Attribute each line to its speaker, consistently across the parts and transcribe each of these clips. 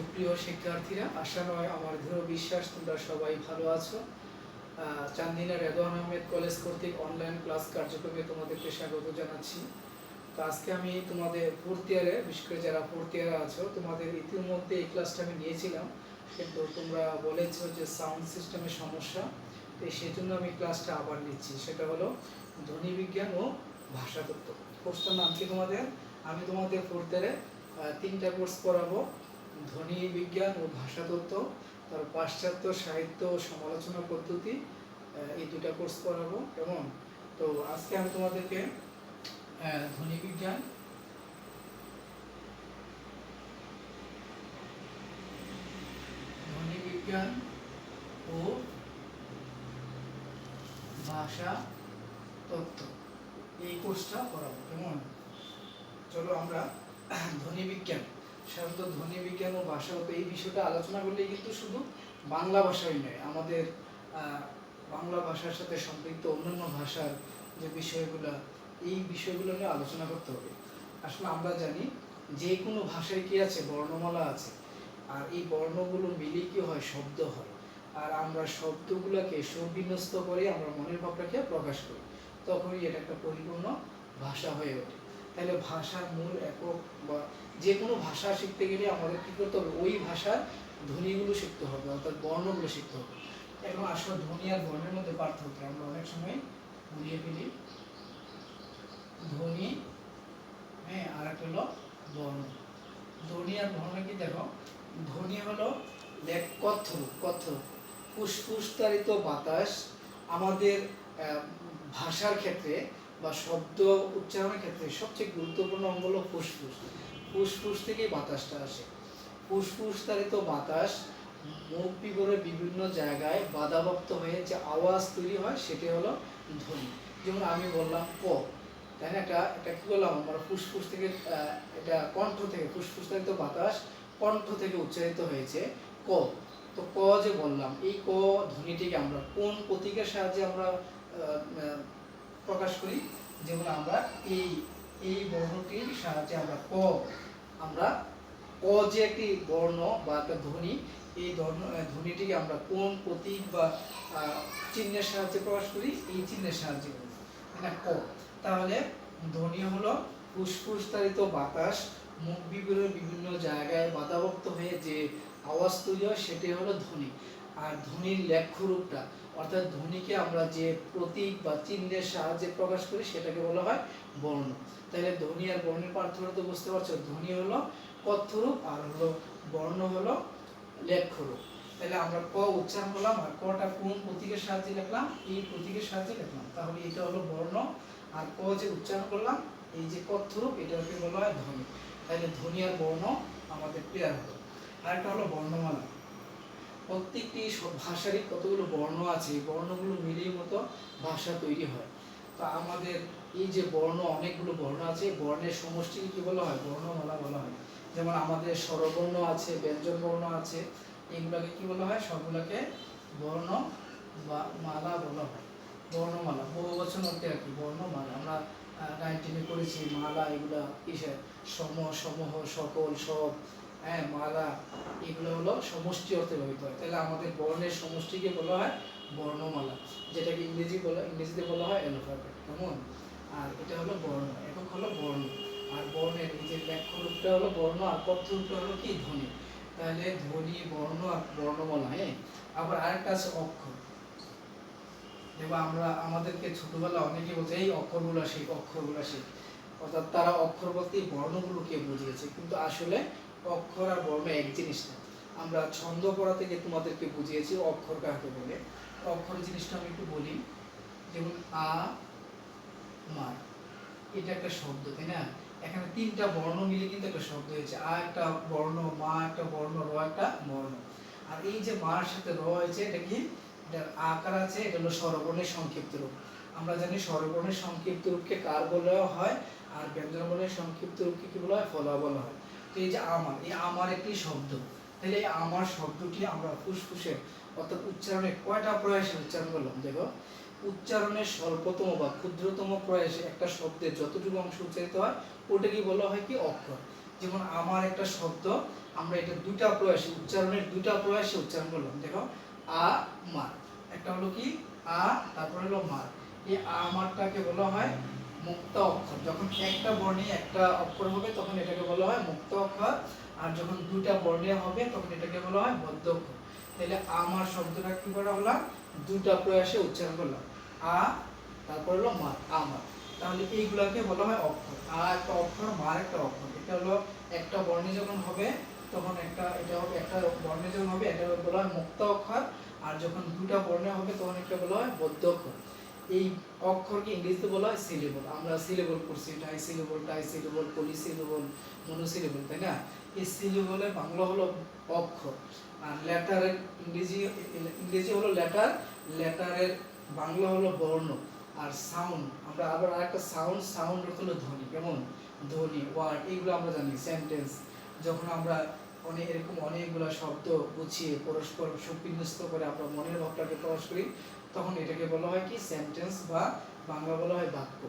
Speaker 1: সুপ্রিয় শিক্ষার্থীরা, আশা নয় আমার দৃঢ় বিশ্বাস তোমরা সবাই ভালো আছো। চান্দিনা রেদওয়ান আহমেদ কলেজ কর্তৃক অনলাইন ক্লাস কার্যক্রমে তোমাদেরকে স্বাগত জানাচ্ছি। তো আজকে আমি তোমাদের ফোর্থ ইয়ারে, বিশেষ করে যারা ফোর্থ ইয়ারে আছো, তোমাদের ইতিমধ্যে এই ক্লাসটা আমি নিয়েছিলাম, কিন্তু তোমরা বলেছো যে সাউন্ড সিস্টেমের সমস্যা, তো সেই জন্য আমি ক্লাসটা আবার নিচ্ছি। সেটা হলো ধ্বনিবিজ্ঞান ও ভাষাতত্ত্ব। কোর্সটার নাম কি তোমাদের? আমি তোমাদের ফোর্থ ইয়ারে 3টা কোর্স পড়াবো: ধ্বনি বিজ্ঞান ও ভাষাতত্ত্ব, তার পাশ্চাত্য সাহিত্য ও সমালোচনা পদ্ধতি, এই 2টা কোর্স পড়াবো। এবং তো আজকে আমি তোমাদেরকে ধ্বনি বিজ্ঞান ও ভাষা তত্ত্ব এই কোর্সটা পড়াবো। কেমন? চলো আমরা ধ্বনি বিজ্ঞান, সাধারণত ধ্বনি বিজ্ঞান ও ভাষা তত্ত্ব এই বিষয়টা আলোচনা করলে কিন্তু শুধু বাংলা ভাষাই নয়, আমাদের বাংলা ভাষার সাথে সম্পৃক্ত অন্যান্য ভাষার যে বিষয়গুলো, এই বিষয়গুলো নিয়ে আলোচনা করতে হবে। আসলে আমরা জানি যে কোনো ভাষায় কি আছে, বর্ণমালা আছে, আর এই বর্ণগুলো মিলে কি হয়, শব্দ হয়। আর আমরা শব্দগুলোকে সুবিন্যস্ত করে আমরা মনের ভাবটাকে প্রকাশ করি, তখনই এটা একটা পরিপূর্ণ ভাষা হয়ে ওঠে। তাহলে ভাষার মূল একক বা যে কোনো ভাষা শিখতে গেলে আমাদের কী করতে হবে, ওই ভাষার ধ্বনিগুলো শিখতে হবে, অর্থাৎ বর্ণগুলো শিখতে হবে। এখন আসলে ধ্বনি আর বর্ণের মধ্যে পার্থক্য আমরা অনেক সময় গুলিয়ে ফেলি। ধ্বনি, হ্যাঁ, আর একটা হলো বর্ণ। ধ্বনি আর বর্ণ কি দেখো, ধ্বনি হলো কথ্য ফুসফুসতারিত বাতাস। আমাদের ভাষার ক্ষেত্রে বা শব্দ উচ্চারণের ক্ষেত্রে সবচেয়ে গুরুত্বপূর্ণ অঙ্গ হলো ফুসফুস। ফুসফুস থেকেই বাতাসটা আসে। ফুসফুসতারিত বাতাস মুখ বিবরে বিভিন্ন জায়গায় বাধাপ্রাপ্ত হয়ে যে আওয়াজ তৈরি হয়, সেটি হলো ধ্বনি। যেমন আমি বললাম ক, তাই না? এটা কি বললাম আমরা, ফুসফুস থেকে, এটা কণ্ঠ থেকে, ফুসফুসতারিত বাতাস কণ্ঠ থেকে উচ্চারিত হয়েছে ক। তো ক যে বললাম, এই ক ধ্বনিটিকে আমরা কোন প্রতীকের সাহায্যে আমরা প্রকাশ করি? যেমন আমরা এই বর্ণটির সাহায্যে আমরা ক যে একটি বর্ণ বা একটা ধ্বনি, এই ধ্বনিটিকে আমরা কোন প্রতীক বা চিহ্নের সাহায্যে প্রকাশ করি? এই চিহ্নের সাহায্যে করি, না ক। তাহলে ধ্বনি হলো ফুসফুসতারিত বাতাস মুখ বিবরের বিভিন্ন জায়গায় বাধাপ্রাপ্ত হয়ে যে আওয়াজ তৈরি হয়, সেটি হলো ধ্বনি। আর ধ্বনির লেখ্য রূপটা, অর্থাৎ ধ্বনিকে আমরা যে প্রতীক বা চিহ্নের সাহায্যে প্রকাশ করি, সেটাকে বলা হয় বর্ণ। তাহলে ধ্বনি আর বর্ণের পার্থক্য তো বুঝতে পারছো, ধ্বনি হলো কথ্য রূপ আর হলো বর্ণ হলো লেখ্য রূপ। তাহলে আমরা ক উচ্চারণ করলাম, আর কটা কোন প্রতীকের সাহায্যে লিখলাম? এই প্রতীকের সাহায্যে লিখলাম, তাহলে এটা হলো বর্ণ। আর ক যে উচ্চারণ করলাম, এই যে কথ্য রূপ, এটাকে বলা হয় ধ্বনি। তাহলে ধ্বনি আর বর্ণ আমাদের ক্লিয়ার হলো। আর একটা হলো বর্ণমালা। প্রত্যেকটি ভাষারই কতগুলো বর্ণ আছে, এই বর্ণগুলো মিলিয়ে মতো ভাষা তৈরি হয়। তো আমাদের এই যে বর্ণ, অনেকগুলো বর্ণ আছে, বর্ণের সমষ্টিকে কি বলা হয়? বর্ণমালা বলা হয়। যেমন আমাদের স্বরবর্ণ আছে, ব্যঞ্জন বর্ণ আছে, এগুলোকে কি বলা হয়? সবগুলোকে বর্ণ বা মালা বলা হয়। বর্ণমালা বহুবচন অর্থে আর কি, বর্ণমালা। আমরা 19-এ করেছি মালা, এগুলা কিসের? সমূহ, সকল, সব, হ্যাঁ, মালা, এগুলো হলো সমষ্টি অর্থে ব্যবহৃত হয়। তাহলে আমাদের বর্ণের সমষ্টিকে বলা হয় বর্ণমালা, যেটাকে ইংরেজিতে বলা হয় অ্যালফাবেট। কেমন? আর এটা হলো বর্ণ, একক হলো বর্ণ। আর বর্ণের এই যে লেখ্য রূপটা হলো বর্ণ, আর কথ্য রূপটা হলো কি? ধ্বনি। তাহলে ধ্বনি, বর্ণ আর বর্ণমালা। হ্যাঁ, আবার আরেকটা আছে অক্ষর। দেখো আমরা, আমাদেরকে ছোটবেলা অনেকে বলছে এই অক্ষরগুলো শিখ, অর্থাৎ তারা অক্ষর বলতে এই বর্ণগুলোকে বুঝিয়েছে, কিন্তু আসলে অক্ষর আর বর্ণ এক জিনিস না। আমরা ছন্দ পড়া থেকে তোমাদেরকে বুঝিয়েছি অক্ষর কাকে বলে। অক্ষর জিনিসটা আমি একটু বলি। যেমন আ, মার, এটা একটা শব্দ, তাই না? এখানে 3টা বর্ণ মিলে কিন্তু একটা শব্দ হয়েছে। আ একটা বর্ণ, মা একটা বর্ণ, র একটা বর্ণ। আর এই যে মার সাথে র হয়েছে, এটা কি? এটার আকার আছে, এটা হলো স্বরবর্ণের সংক্ষিপ্ত রূপ। আমরা জানি স্বরবর্ণের সংক্ষিপ্ত রূপকে কার বলা হয়, আর ব্যঞ্জন বর্ণের সংক্ষিপ্ত রূপকে কি বলা হয়? ফলা বলা হয়। তো এই যে আমার, এই আমার একটি শব্দ। তাহলে এই আমার শব্দটি আমরা ফুসফুসের, অর্থাৎ উচ্চারণে কয়টা প্রয়াসে উচ্চারণ করলাম? দেখো, উচ্চারণের স্বল্পতম বা ক্ষুদ্রতম প্রয়াসে একটা শব্দের যতটুকু অংশ উচ্চারিত হয়, ওটাকে বলা হয় কি? অক্ষর। যেমন আমার একটা শব্দ, আমরা এটা দুইটা প্রয়াসে উচ্চারণের দুইটা প্রয়াসে উচ্চারণ করলাম। দেখো আ মার, একটা হলো কি আ, তারপর হলো মার। এই আ মারটাকে বলা হয় মুক্ত অক্ষর। যখন একটা বর্ণে একটা অক্ষর হবে তখন এটাকে বলা হয় মুক্ত অক্ষর, আর যখন দুইটা বর্ণে হবে তখন এটাকে বলা হয় বদ্ধ অক্ষর। তাহলে আমার শব্দটা কি করা হলো, দুইটা প্রয়াসে উচ্চারণ করলাম আ, তারপর হলো মার, আমার। তাহলে এইগুলাকে বলা হয় অক্ষর। আ একটা অক্ষর, মার একটা অক্ষর। এটা হলো একটা বর্ণে যখন হবে তখন একটা, এটা হবে একটা বর্ণে যখন হবে এটা বলা হয় মুক্ত অক্ষর, আর যখন দুটা বর্ণে হবে তখন একটা বলা হয় বদ্ধ অক্ষর। এই অক্ষরকে ইংরেজিতে বলা হয় সিলেবল। আমরা সিলেবল করছি, টাই সিলেবল, পলি সিলেবল, মনো সিলেবল, তাই না? এই সিলেবলের বাংলা হলো অক্ষর, আর লেটারের ইংরেজি হলো লেটার, লেটারের বাংলা হলো বর্ণ। আর সাউন্ড, আমরা আবার আরেকটা সাউন্ড হলো ধ্বনি। কেমন ধ্বনি, ওয়ার্ড, এগুলো আমরা জানি। সেন্টেন্স, যখন আমরা এরকম অনেকগুলো শব্দ গুছিয়ে পরস্পর সুবিন্যস্ত করে আমরা মনের ভাবটাকে প্রকাশ করি, তখন এটাকে বলা হয় কি সেন্টেন্স, বা বাংলা বলা হয় বাক্য,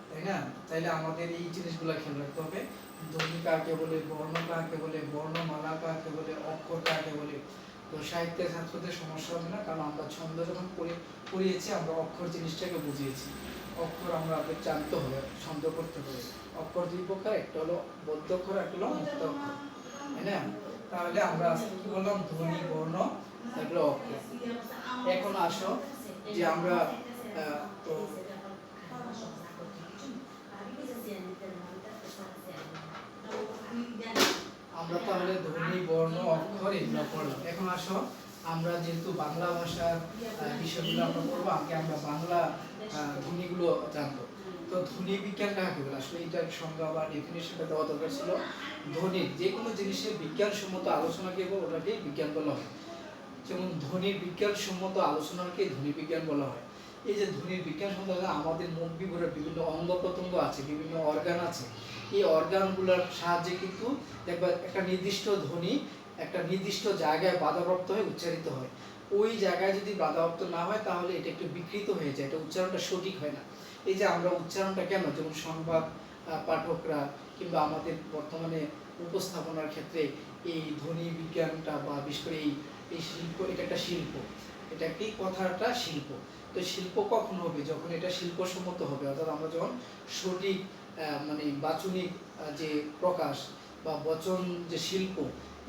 Speaker 1: তাই না? তাইলে আমাদের এই জিনিসগুলো খেয়াল রাখতে হবে। ধ্বনি কাকে বলে, বর্ণ কাকে বলে, বর্ণমালা কাকে বলে, অক্ষর কাকে বলে। তো সাহিত্যের ছাত্রদের সমস্যা হবে না, কারণ আমরা ছন্দ যখন পড়িয়েছি আমরা অক্ষর জিনিসটাকে বুঝিয়েছি। অক্ষর আমরা জানতে হবে, ছন্দ করতে হবে। অক্ষর দুই প্রকার, একটা হলো বদ্ধ অক্ষর, একটা হলো মুক্ত অক্ষর, তাই না? তাহলে আমরা আজকে কি বললাম, ধ্বনি, বর্ণ, এগুলো অক্ষর। এখন আসো যে আমরা তো আমরা তাহলে ধ্বনি, বর্ণ, অক্ষর এগুলো পড়লাম। এখন আসো আমরা যেহেতু বাংলা ভাষার বিষয়গুলো আমরা পড়বো, আগে আমরা বাংলা ধ্বনিগুলো জানবো। তো ধ্বনি বিজ্ঞান কাকে বলে, আসলে এটার সংজ্ঞা বা ডেফিনিশনটা দেওয়া দরকার ছিল। ধ্বনির যে কোনো জিনিসের বিজ্ঞানসম্মত আলোচনাকে ওটাকে বিজ্ঞান বলা হয়। যেমন ধ্বনির বিজ্ঞানসম্মত আলোচনাকে ধ্বনি বিজ্ঞান বলা হয়। এই যে ধ্বনির বিজ্ঞানসম্মত, আমাদের মুখ বিবরের বিভিন্ন অঙ্গ প্রত্যঙ্গ আছে, বিভিন্ন অর্গান আছে। এই অর্গানগুলোর সাহায্যে কিন্তু দেখবা একটা নির্দিষ্ট ধ্বনি একটা নির্দিষ্ট জায়গায় বাধাপ্রাপ্ত হয়ে উচ্চারিত হয়। ওই জায়গায় যদি বাধাপ্রাপ্ত না হয় তাহলে এটা একটু বিকৃত হয়ে যায়, এটা উচ্চারণটা সঠিক হয় না। এই যে আমরা উচ্চারণটা কেন, যেমন সংবাদ পাঠকরা কিংবা আমাদের বর্তমানে উপস্থাপনার ক্ষেত্রে এই ধ্বনি বিজ্ঞানটা, বা বিশেষ করে এই শিল্প, এটা একটা শিল্প, এটা একটি কথাটা শিল্প। তো শিল্প কখন হবে, যখন এটা শিল্পসম্মত হবে, অর্থাৎ আমরা যখন সঠিক মানে বাচনিক যে প্রকাশ বা বচন যে শিল্প,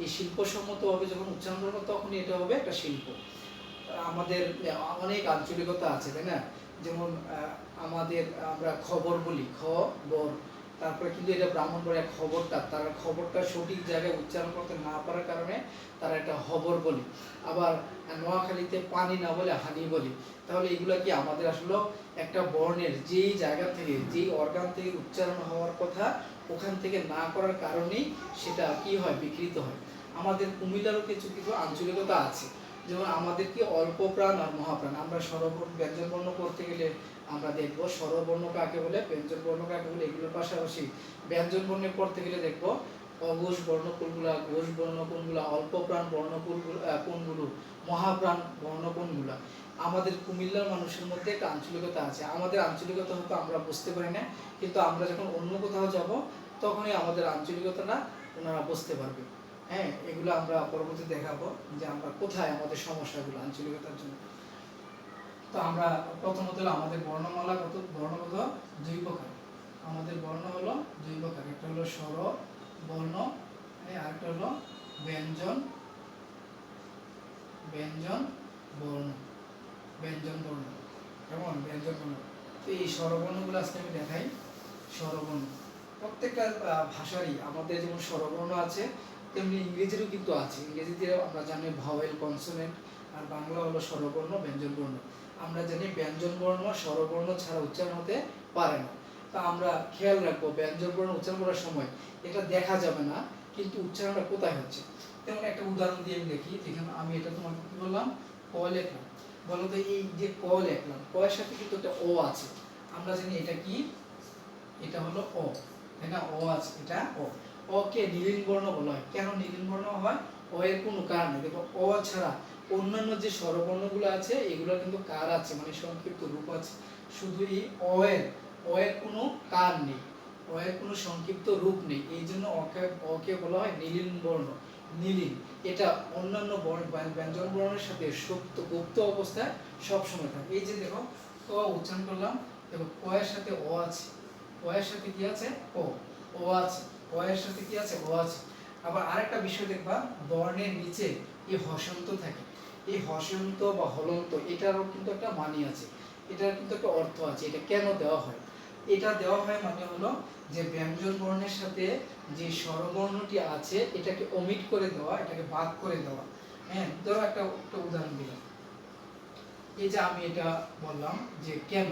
Speaker 1: এই শিল্পসম্মতভাবে যখন উচ্চারণ করবো তখনই এটা হবে একটা শিল্প। আমাদের অনেক আঞ্চলিকতা আছে, তাই না? যেমন আমাদের আমরা খবর বলি, খবর, তারপরে কিন্তু এটা ব্রাহ্মণবাড়িয়া খবরটা, তারা খবরটা সঠিক জায়গায় উচ্চারণ করতে না পারার কারণে তারা এটা খবর বলি। আবার নোয়াখালীতে পানি না বলে হানি বলি। তাহলে এগুলা কি আমাদের আসলে একটা বর্ণের যেই জায়গা থেকে, যেই অর্গান থেকে উচ্চারণ হওয়ার কথা ওখান থেকে না করার কারণেই সেটা কি হয়, বিকৃত হয়। আমাদের কুমিল্লারও কিছু কিছু আঞ্চলিকতা আছে, যেমন আমাদের কি অল্প প্রাণ আর মহাপ্রাণ। আমরা স্বরবর্ণ ব্যঞ্জন বর্ণ করতে গেলে আমরা দেখবো স্বরবর্ণ কাকে বলে, ব্যঞ্জন বর্ণ কাকে বলে, এগুলোর পাশাপাশি ব্যঞ্জন বর্ণে পড়তে গেলে দেখবো অঘোষ বর্ণ কোনগুলা, ঘোষ বর্ণ কোনগুলা, অল্প প্রাণ বর্ণ কোনগুলো, মহাপ্রাণ বর্ণ কোনগুলা। আমাদের কুমিল্লার মানুষের মধ্যে একটা আঞ্চলিকতা আছে। আমাদের আঞ্চলিকতা হয়তো আমরা বুঝতে পারি না, কিন্তু আমরা যখন অন্য কোথাও যাব তখনই আমাদের আঞ্চলিকতাটা ওনারা বুঝতে পারবে। হ্যাঁ, এগুলো আমরা পরবর্তীতে দেখাবো যে আমরা কোথায় আমাদের সমস্যাগুলো আঞ্চলিকতার জন্য। তো আমরা প্রথমত হলো আমাদের বর্ণমালা বর্ণগত দুই প্রকার। আমাদের বর্ণ হলো দুই প্রকার, একটা হলো স্বর বর্ণ, আর একটা হলো ব্যঞ্জন ব্যঞ্জন বর্ণ, ব্যঞ্জন বর্ণ। কেমন ব্যঞ্জন বর্ণ। তো এই স্বরবর্ণগুলো আজকে আমি দেখাই। স্বরবর্ণ প্রত্যেকটা ভাষারই আমাদের যেমন স্বরবর্ণ আছে, তেমনি ইংরেজিরও কিন্তু আছে। ইংরেজিতে আমরা জানি ভাওয়েল, কনসোনেন্ট, আর বাংলা হলো স্বরবর্ণ, ব্যঞ্জন বর্ণ। আমরা জানি ব্যঞ্জন বর্ণ স্বরবর্ণ ছাড়া উচ্চারণ হতে পারে না। তা আমরা খেয়াল রাখবো ব্যঞ্জন বর্ণ উচ্চারণ করার সময় এটা দেখা যাবে না, কিন্তু উচ্চারণটা কোথায় হচ্ছে। তেমন একটা উদাহরণ দিয়ে আমি দেখি। দেখুন, আমি এটা তোমাকে কি বললাম, ক লেখলাম। বলো তো, এই যে ক লেখলাম, ক এর সাথে কিন্তু একটা ও আছে। আমরা জানি এটা কি, এটা হলো অ, তাই না? অ আছে, এটা অ। অকে নীলিন বর্ণ বলা হয়। কেন নীলিন বর্ণ হয়? অ এর কোনো কার নেই। দেখো, অ ছাড়া অন্যান্য যে স্বরবর্ণগুলো আছে এগুলো কিন্তু কার আছে, মানে সংক্ষিপ্ত রূপ আছে। শুধু এই অ এর কোনো কার নেই। অ এর কোনো সংক্ষিপ্ত রূপ নেই, এই জন্য অকে বলা হয় নীলিন বর্ণ। নীলিন এটা অন্যান্য ব্যঞ্জন বর্ণের সাথে সুপ্ত গুপ্ত অবস্থায় সবসময় থাকে। এই যে দেখো ক উচ্চারণ করলাম, দেখো ক এর সাথে অ আছে, ক এর সাথে কি আছে ও আছে, ক এর সাথে কি আছে ও আছে। আবার আরেকটা বিষয় দেখবা, বর্ণের নিচে এই হসন্ত থাকে, এই হসন্ত বা হলন্ত এটারও কিন্তু একটা মানি আছে, এটার কিন্তু একটা অর্থ আছে। এটা কেন দেওয়া হয়? এটা দেওয়া হয় মানে হলো যে ব্যঞ্জন বর্ণের সাথে যে স্বরবর্ণটি আছে এটাকে ওমিট করে দেওয়া, এটাকে বাদ করে দেওয়া। হ্যাঁ, ধরো একটা উদাহরণ দিলাম, এই যে আমি এটা বললাম যে কেন,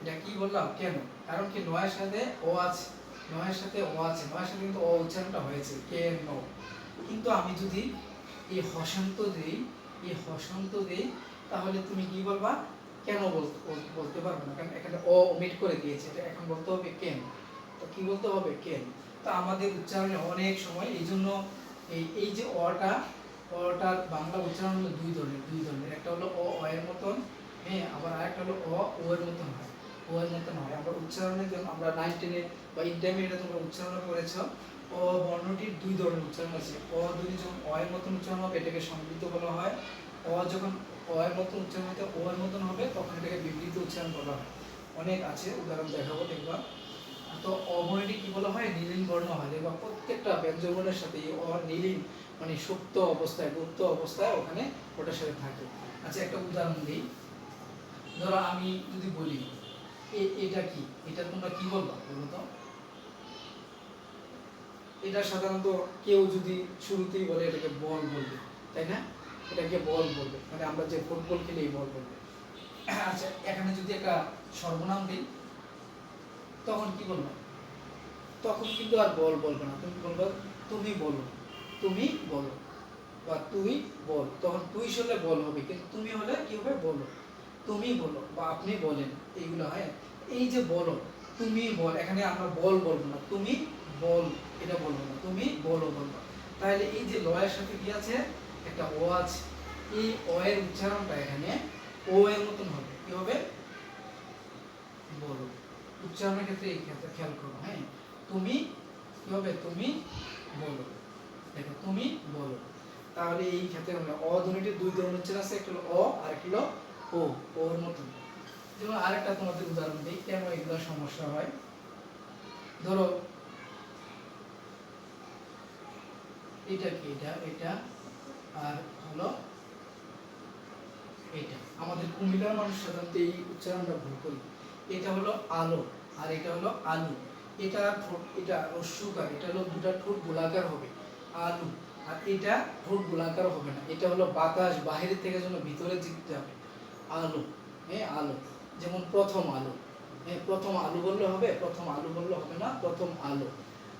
Speaker 1: এটা কি বললাম কেন, কারণ কি নয়ের সাথে ও আছে, নয়ের সাথে ও আছে, নয়ের সাথে কিন্তু ও উচ্চারণটা হয়েছে কেন। কিন্তু আমি যদি এই হসন্ত দেই, এই হসন্ত দেই, তাহলে তুমি কি বলবা কেন বলতে পারবে না, কারণ এখানে ও ওমিট করে দিয়েছে, এটা এখন বলতে হবে কেন। তো কি বলতে হবে কেন। তো আমাদের উচ্চারণে অনেক সময় এই জন্য এই যে অটার বাংলা উচ্চারণ হলো দুই ধরনের, একটা হলো অ এর মতন, হ্যাঁ, আবার আরেকটা হলো ও এর মতন হয়, ও এর মতন হয়। আবার উচ্চারণে যখন আমরা 9 10 বা ইন্টারমিডিয়েটে তোমরা উচ্চারণ করেছো, অ বর্ণটির দুই ধরনের উচ্চারণ আছে। অ দুই যখন অ এর মতন উচ্চারণ হবে এটাকে সংবৃত বলা হয়, অ যখন অ এর মতন উচ্চারণ হতে ও এর মতন হবে তখন এটাকে বিবৃত উচ্চারণ বলা হয়। অনেক আছে, উদাহরণ দেখাবো দেখবা। তো অ বর্ণটি কি বলা হয় নীলিন বর্ণ হয়, দেখবা প্রত্যেকটা ব্যঞ্জন বর্ণের সাথে অ নীলিন মানে সুপ্ত অবস্থায় গুপ্ত অবস্থায় ওখানে ওটার সাথে থাকে। আচ্ছা একটা উদাহরণ দিই, ধরো আমি যদি বলি এটা কি, এটা তোমরা কি বলবা বলো তো? এটা সাধারণত কেউ যদি শুরুতেই বলে এটাকে বল বলবে, তাই না? এটাকে বল বলবে, মানে আমরা যে ফুটবল খেলি এই বল বলবে। আচ্ছা এখানে যদি একটা সর্বনাম দিই তখন কি বলবো? তখন কিন্তু আর বল বলবে না, তুমি বলবো তুমি বলো, তুমি বলো, বা তুই বল। তখন তুই হলে বল হবে, কিন্তু তুমি হলে কি হবে বলো, তুমি বলো বা আপনি বলেন, এইগুলো হয়। এই যে বলো, তুমি বল, এখানে আমরা বল বলবো না, তুমি বল এটা বলবো না, তুমি বলো বলবো। তাহলে এই যে লয়ের সাথে কি আছে একটা ও আছে, এই ও এর উচ্চারণটা এখানে ও এর মতন হবে, কি হবে বলো। উচ্চারণের ক্ষেত্রে এই ক্ষেত্রে খেয়াল করো, হ্যাঁ, তুমি কি হবে তুমি বলো, দেখো তুমি বলো। তাহলে এই ক্ষেত্রে আমরা অ ধ্বনিটির দুই ধরনের উচ্চারণ আছে, একটা হলো অ আর একটা হলো ও, ওর মতন। যেমন আরেকটা তোমাদের উদাহরণ দিই কেন এগুলো সমস্যা হয়। ধরো এটা কি, এটা আর হলো এটা। আমাদের কুমিল্লার মানুষ সাধারণত এই উচ্চারণটা ভুল করি। এটা হলো আলো আর এটা হলো আলু। এটা ঠোঁট, এটা রস্যকার, এটা হলো দুটা ঠোঁট গোলাকার হবে আলু, আর এটা ঠোঁট গোলাকার হবে না, এটা হলো বাতাস বাইরে থেকে যেন ভিতরে দিকে যাবে আলো, হ্যাঁ আলো। যেমন প্রথম আলো, হ্যাঁ প্রথম আলু বললে হবে, প্রথম আলু বললে হবে না, প্রথম আলো।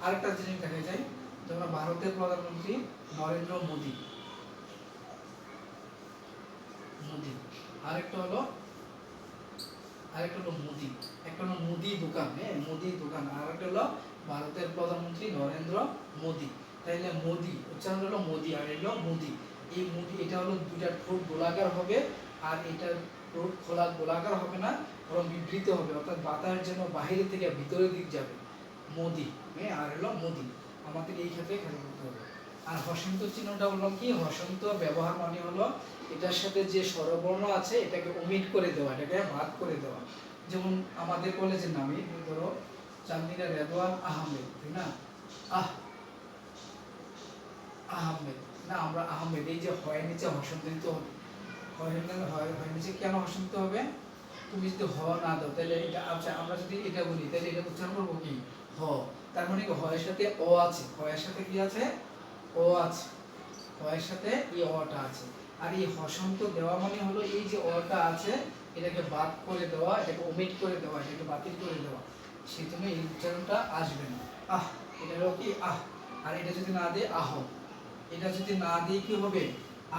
Speaker 1: আরেকটা জিনিস দেখা যায়, যেমন ভারতের প্রধানমন্ত্রী নরেন্দ্র মোদী, মুদি। আরেকটা হলো মুদি, একটা হলো মুদি দোকান, হ্যাঁ মুদি দোকান, আর একটা হলো ভারতের প্রধানমন্ত্রী নরেন্দ্র মোদী। তাইলে মোদী উচ্চারণ হলো মোদী আর হলো মুদি। এই মুদি এটা হলো দুইটা ঠোঁট গোলাকার হবে, আর এটা ঠোঁট খোলা গোলাকার হবে না, বরং বিবৃত হবে, অর্থাৎ বাতাস যেন বাইরে থেকে ভিতরের দিক যাবে মোদী, হ্যাঁ আর হলো মোদী। আমাদের এই ক্ষেত্রে খেয়াল করতে হবে। আর হসন্ত চিহ্নটা বললাম কি, হসন্ত ব্যবহার মানে হলো এটার সাথে যে স্বরবর্ণ আছে এটাকে ওমিট করে দেওয়া, এটাকে বাদ করে দেওয়া। যেমন আমাদের কলেজের নামে ধরো চান্দিনা রেদওয়ান আহমেদ, তাই না, আহমেদ না, আমরা আহমেদ, এই যে হয় নিচে হসন্ত দিতে হবে, হয় নিচে কেন হসন্ত হবে? তুমি যদি হ না দাও তাহলে এটা, আচ্ছা আমরা যদি এটা বলি তাহলে এটা উচ্চারণ করবো কি হ, তার মানে হয়ের সাথে ও আছে, হয়ের সাথে কি আছে ও আছে, হয়ের সাথে এই অটা আছে। আর এই হসন্ত দেওয়া মানে হলো এই যে অটা আছে এটাকে বাদ করে দেওয়া, এটাকে ওমিট করে দেওয়া, এটাকে বাতিল করে দেওয়া, সেই জন্য এই উচ্চারণটা আসবে না। এটা হলো কি আর এটা যদি না দেয় আহ, এটা যদি না দিই কি হবে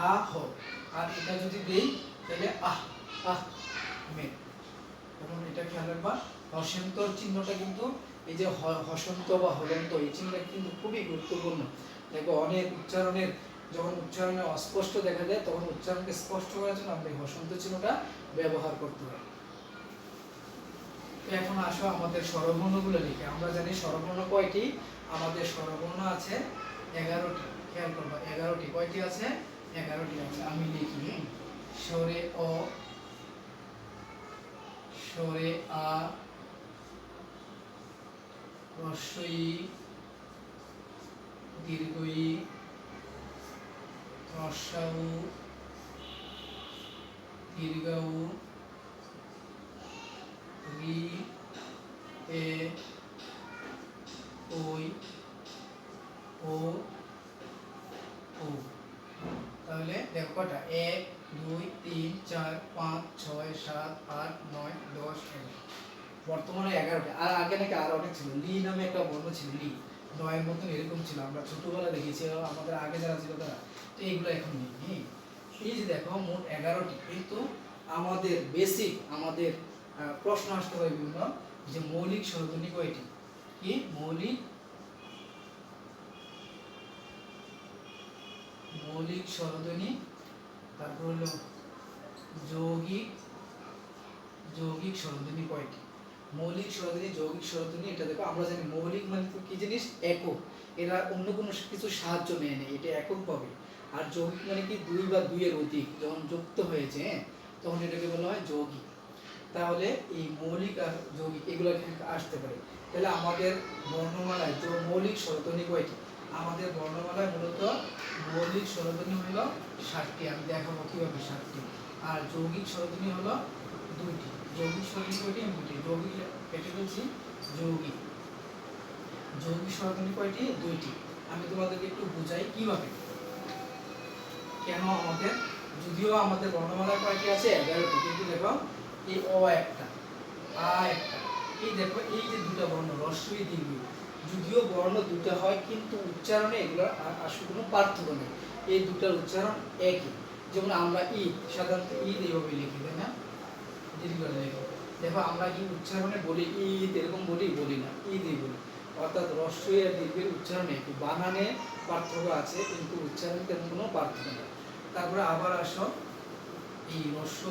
Speaker 1: আহ, আর এটা যদি দেই তাহলে আহ মে। এখন এটা খেয়াল রাখবা, হসন্তর চিহ্নটা কিন্তু এই যে হসন্ত বা হলন্ত এই চিহ্নটা কিন্তু খুবই গুরুত্বপূর্ণ। দেখো অনেক উচ্চারণের যখন উচ্চারণে অস্পষ্ট দেখা যায় তখন উচ্চারণকে স্পষ্ট করার জন্য আমরা এই হসন্ত চিহ্নটা ব্যবহার করতে হয়। এখন আসো আমাদের স্বরবর্ণগুলো লিখে। আমরা জানি স্বরবর্ণ কয়টি, আমাদের স্বরবর্ণ আছে 11টি। খেয়াল করবা 11টি, কয়টি আছে? 11টি আছে। আমি লিখি স্বরে অ, স্বরে আ, হ্রস্ব ই, দীর্ঘ ই, হ্রস্ব উ, দীর্ঘ উ, রি, এ, ওই, ও, ও। তাহলে দেখো কটা, 1 2 3 4 5 6 7 8 9 10 11। বর্তমানে 11টা। আর আগে নাকি আরো অনেক ছিল, লি নামে একটা বর্ণ ছিল, লি 9 এর মতন এরকম ছিল, আমরা ছোটবেলা দেখেছি, আমাদের আগে যারা ছিল তারা। তো এইগুলো এখন নেই। এই যে দেখো মোট 11টি, কিন্তু আমাদের বেসিক, আমাদের প্রশ্ন আসতে পারে বিভিন্ন, যে মৌলিক স্বরধ্বনি কয়টি? কি মৌলিক, মৌলিক স্বরধ্বনি, তারপর হলো যৌগিক, যৌগিক স্বরধ্বনি কয়টি? মৌলিক স্বরধ্বনি, যৌগিক স্বরধ্বনি, এটা দেখো আমরা জানি মৌলিক মানে তো কি জিনিস, একক, এরা অন্য কোনো কিছু সাহায্য নেয় না, এটা একক পাবে। আর যৌগিক মানে কি দুই বা দুইয়ের অধিক যখন যুক্ত হয়েছে, তখন এটাকে বলা হয় যৌগিক। তাহলে এই মৌলিক আর যৌগিক এগুলো আসতে পারে। তাহলে আমাদের বর্ণমালায় যে মৌলিক স্বরধ্বনি কয়টি? আমাদের বর্ণমালায় মূলত মৌলিক স্বরধ্বনি হলো 7টি, আমি দেখাবো কিভাবে 7টি। আর যৌগিক স্বরধ্বনি হলো 2টি। যৌগিক স্বরধ্বনি কয়টি? 2টি। যৌগিক কেটে ফেলছি, যৌগিক, যৌগিক স্বরধ্বনি কয়টি? 2টি। আমি তোমাদেরকে একটু বুঝাই কিভাবে, কেন আমাদের, যদিও আমাদের বর্ণমালায় কয়টি আছে? 11টি, কিন্তু দেখো এই অ একটা, আ একটা, এই দেখো এই যে দুটো বর্ণ হ্রস্ব ই দীর্ঘ ই, যদিও বর্ণ দুটো হয় কিন্তু উচ্চারণে এগুলো আসলে কোনো পার্থক্য নেই, এই দুটার উচ্চারণ একই। যেমন আমরা ঈদ, সাধারণত ঈদ এইভাবে লিখি, তাই না? দীর্ঘ লেখো। দেখো আমরা কি উচ্চারণে বলি ঈদ এরকম বলি না, ঈদই বলি। অর্থাৎ হ্রস্ব ই আর দীর্ঘের উচ্চারণে একটু, বানানে পার্থক্য আছে কিন্তু উচ্চারণে তেমন কোনো পার্থক্য নেই। তারপরে আবার আসো এই হ্রস্ব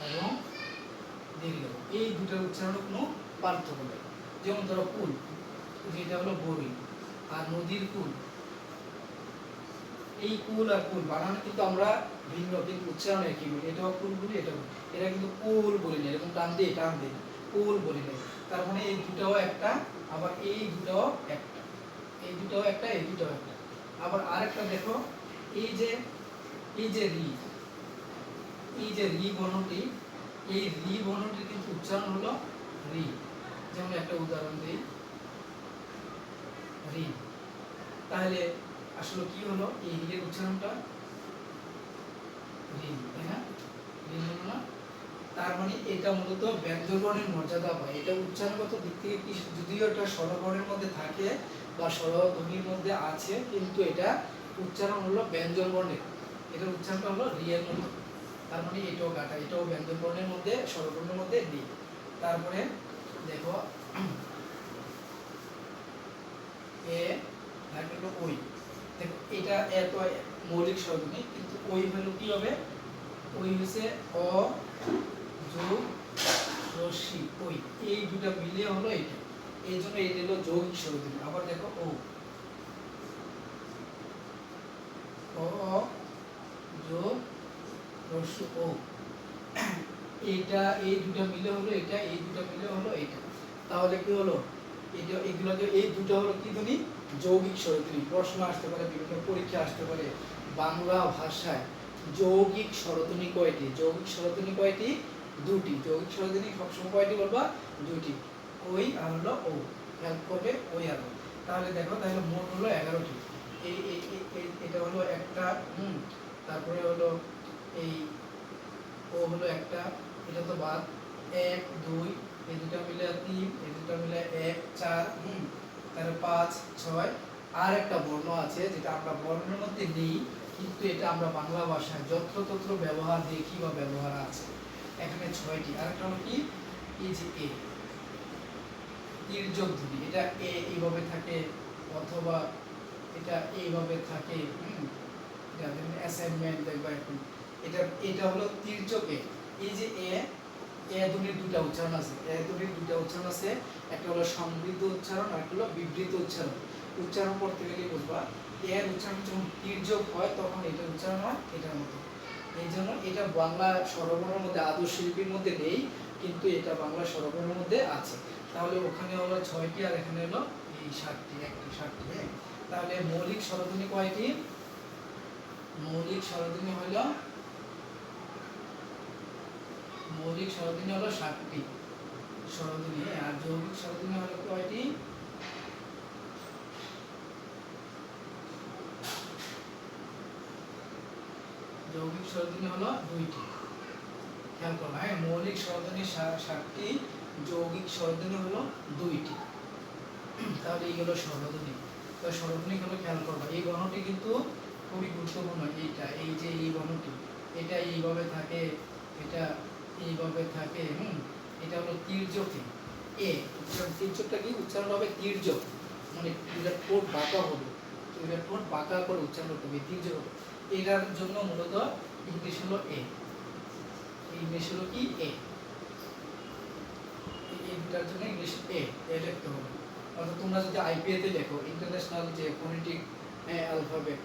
Speaker 1: এবং দীর্ঘ, এই দুটার উচ্চারণে কোনো পার্থক্য নেই। যেমন ধরো কুল, যেটা হলো বরই, আর নদীর কুল, এই কুল আর কুল বানানো কিন্তু আমরা ভিন্ন, কিন্তু উচ্চারণ একই বলি। এটাও কুল বলি, এটাও, এটা কিন্তু কুল বলি না, এরকম টান দিয়ে কুল বলি না। তার মানে এই দুটাও একটা, আবার এই দুটাও একটা, এই দুটাও একটা, এই দুটাও একটা। আবার আরেকটা দেখো, এই যে রি, এই যে রি বর্ণটি, এই রি বর্ণটির কিন্তু উচ্চারণ হলো রি। যেমন একটা উদাহরণ দিই, রি। তাহলে আসলে কি হলো, এই রি এর উচ্চারণটা রি, তাই না? রি হলো না? তার মানে এটা মূলত ব্যঞ্জনবর্ণের মর্যাদা পায়। এটা উচ্চারণগত দিক থেকে কি, যদিও এটা স্বরবর্ণের মধ্যে থাকে বা স্বরধ্বনির মধ্যে আছে, কিন্তু এটা উচ্চারণ হলো ব্যঞ্জন বর্ণের, এটার উচ্চারণটা হলো রি এর মতো। তার মানে এটাও কাটা, এটাও ব্যঞ্জন বর্ণের মধ্যে, স্বরবর্ণের মধ্যে রি। তারপরে দেখো এ, তারপরে হলো ওই। দেখো এটা এত মৌলিক স্বরধ্বনি, কিন্তু ওই হলো কি হবে, ওই হচ্ছে অ যোগ রশ্মি, ওই, এই দুটা মিলিয়ে হলো এটা, এই জন্য এটা হলো যৌগিক স্বরধ্বনি। আবার দেখো ও, অ যোগ রশ্মি ও, এইটা, এই দুটা মিলে হলো এটা, এই দুটা মিলে হলো এটা। তাহলে কি হলো, এটা, এগুলোকে, এই দুটো হলো কি ধ্বনি? যৌগিক স্বরধ্বনি। প্রশ্ন আসতে পারে, বিভিন্ন পরীক্ষা আসতে পারে বাংলা ভাষায়, যৌগিক স্বরধ্বনি কয়টি? যৌগিক স্বরধ্বনি কয়টি? 2টি। যৌগিক স্বরধ্বনি সবসময় কয়টি বলবা? 2টি। ওই আর হলো ও, হেল্প করবে ওই আর ও। তাহলে দেখো, তাহলে মোট হলো 11টি। এই এটা হলো একটা, তারপরে হলো এই ও হলো একটা, এটা তো বাদ, 1 2, এই দুটো মিলে 3, এই দুটো মিলে 1 4, তাহলে 5 6। আর একটা বর্ণ আছে যেটা আমরা বর্ণের মধ্যে নেই, কিন্তু এটা আমরা বাংলা ভাষায় যত্রতত্র ব্যবহার দেখি বা ব্যবহার আছে। এখানে 6টি। আরেকটা হলো কি, এই যে এ, তির্যক ধ্বনি, এটা এ এইভাবে থাকে, অথবা এটা এইভাবে থাকে, অ্যাসাইনমেন্ট দেখবা এখন। এটা হলো তির্যক এ, এই যে এ, এ ধ্বনির দুইটা উচ্চারণ আছে, এ ধ্বনির দুইটা উচ্চারণ আছে, একটা হলো সমৃদ্ধ উচ্চারণ আর একটা হলো বিবৃত উচ্চারণ। উচ্চারণ করতে গেলে বুঝবা এর উচ্চারণ যখন তির্যক হয় তখন এটা উচ্চারণ হয় এটার মতো। এই জন্য এটা বাংলা স্বরবর্ণের মধ্যে আদর্শ লিপির মধ্যে নেই, কিন্তু এটা বাংলা স্বরবর্ণের মধ্যে আছে। তাহলে ওখানে হলো 6টি আর এখানে হলো এই 7টি, একটি 7টি। হ্যাঁ, তাহলে মৌলিক স্বরধ্বনি কয়টি? মৌলিক স্বরধ্বনি হলো মৌলিক স্বরধ্বনি হলো 7টি স্বরধ্বনি। আর যৌগিক স্বরধ্বনি হলো কয়টি? যৌগিক স্বরধ্বনি হলো 2টি। খেয়াল করো, হ্যাঁ, মৌলিক স্বরধ্বনি 7টি, যৌগিক স্বরধ্বনি হলো 2টি। তাহলে এইগুলো স্বরধ্বনি। তো স্বরধ্বনি গুলো খেয়াল করবা, এই বর্ণটি কিন্তু খুবই গুরুত্বপূর্ণ। এইটা, এই যে এই বর্ণটি, এটা এইভাবে থাকে, এটা এইভাবে থাকে। এটা হলো তির্যকে এ। উচ্চারণ তির্যকটা কি? উচ্চারণ হবে তির্যক, মানে দুইটা ঠোঁট বাঁকা হবে, দুইটা ঠোঁট বাঁকা করে উচ্চারণ করতে হবে, তির্যক হবে। এটার জন্য মূলত ইংলিশ হলো এ, ইংলিশ হলো কি এ, এই দুটার জন্য ইংলিশ এ লিখতে হবে। অর্থাৎ তোমরা যদি আইপিএ তে লেখো, ইন্টারন্যাশনাল যে ফোনেটিক অ্যালফাবেট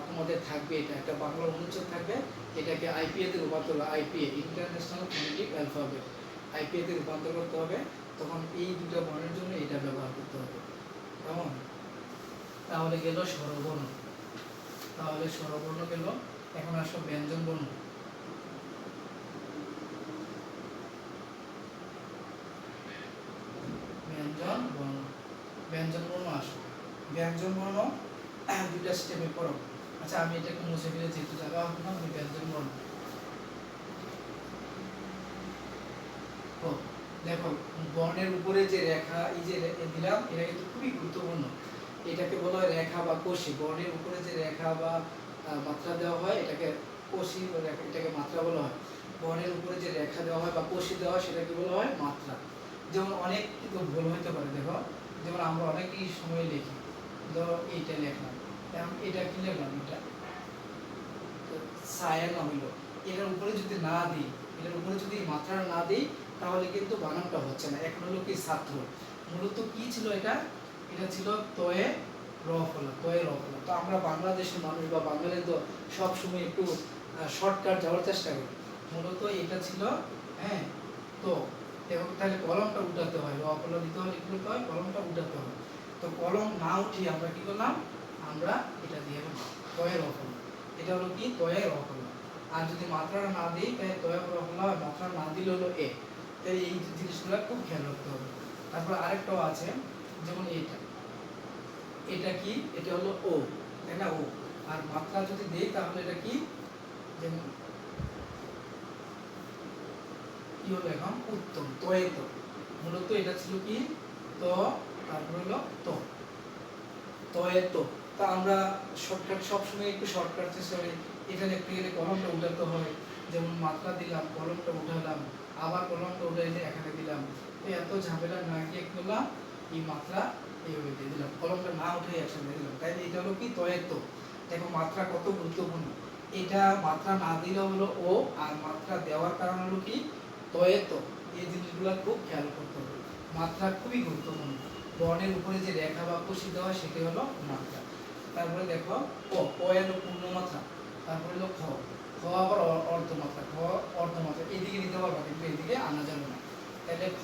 Speaker 1: তোমাদের থাকবে, এটা একটা বাংলা অনুচ্ছেদ থাকবে, এটাকে আইপিএ তে রূপান্তর, IPA international phonetic alphabet, IPA তে রূপান্তর করতে হবে, তখন এই দুটো বর্ণের জন্য এটা ব্যবহার করতে হবে। কেমন? তাহলে গেল স্বরবর্ণ, তাহলে স্বরবর্ণ গেল। এখন আসো ব্যঞ্জন বর্ণ। ব্যঞ্জন বর্ণ, ব্যঞ্জন বর্ণ আসো। ব্যঞ্জন বর্ণ দুইটা স্টেপে পড়ো। আচ্ছা, আমি এটাকে মুছে ফেলে, যেহেতু জায়গা হবে না, আমি ব্যঞ্জন বর্ণ। দেখো, বর্ণের উপরে যে রেখা, এই যে দিলাম, এটা কিন্তু খুবই গুরুত্বপূর্ণ। এটাকে বলা হয় রেখা বা কষি। বর্ণের উপরে যে রেখা বা মাত্রা দেওয়া হয়, এটাকে কষি, এটাকে মাত্রা বলা হয়। বর্ণের উপরে যে রেখা দেওয়া হয় বা কষি দেওয়া হয়, সেটাকে বলা হয় মাত্রা। যেমন অনেক কিন্তু ভুল হতে পারে, দেখো, যেমন আমরা অনেকই সময় লিখি, ধরো এইটা লিখলাম, এখন এটা কি লিখলাম, এটা ছায়া না হইলো, এটার উপরে যদি না দিই, এটার উপরে যদি মাত্রা না দিই, তাহলে কিন্তু বানানটা হচ্ছে না। এখন হলো কি ছাত্র, মূলত কি ছিল এটা? এটা ছিল তয়ে র ফলা, তয়ে র ফলা। তো আমরা বাংলাদেশের মানুষ বা বাঙালি তো সবসময় একটু শর্টকাট যাওয়ার চেষ্টা করি। মূলত এটা ছিল, হ্যাঁ, তো এবং তাহলে কলমটা উঠাতে হয়, র ফলা দিতে হয়, লিখতে হয়, কলমটা উঠাতে হয়। তো কলম না উঠিয়ে আমরা কি করলাম? আমরা এটা দিয়ে তয়ে র ফলা, এটা হলো কি তয়ে র ফলা। আর যদি মাত্রা না দিই, তাহলে তয়ে র ফলা, মাত্রা না দিলে হলো এ। তাই এই জিনিসগুলো খুব খেয়াল রাখতে হবে। তারপর আরেকটাও আছে, যেমন এইটা, এটা কি? এটা হলো ও, তাই না? ও। আর মাত্রা যদি দেই, তাহলে এটা কি? যেমন কি হলো এখন? উত্তম, তয়ে তো। মূলত এটা ছিল কি? তো, তারপর হলো তো, তয়ে তো। তা আমরা শর্টকাট সবসময় একটু শর্টকাট চেষ্টা করি। এটা লিখতে গেলে কলমটা উঠাতে হয়, যেমন মাত্রা দিলাম, কলমটা উঠালাম, আবার কলমটা উঠাইলে এখানে দিলাম। এত ঝামেলা না গিয়ে কি করলাম? এই মাত্রা এইভাবে দিয়ে দিলাম, কলমটা না উঠে একসাথে দিলাম। তাই এটা হলো কি তয়ে তো। দেখো মাত্রা কত গুরুত্বপূর্ণ। এটা মাত্রা না দিলে হলো ও, আর মাত্রা দেওয়ার কারণ হলো কি তয়ে তো। এই জিনিসগুলো খুব খেয়াল করতে হবে, মাত্রা খুবই গুরুত্বপূর্ণ। বর্ণের উপরে যে রেখা বা কষি দেওয়া হয়, সেটি হলো মাত্রা। তারপরে দেখো ক হলো পূর্ণমাত্রা, তারপরে হলো খ, খ আবার অর্ধমাত্রা, খ অর্ধমাত্রা, এদিকে নিতে পারবা, কিন্তু এদিকে আনা যাবে না। তাহলে খ,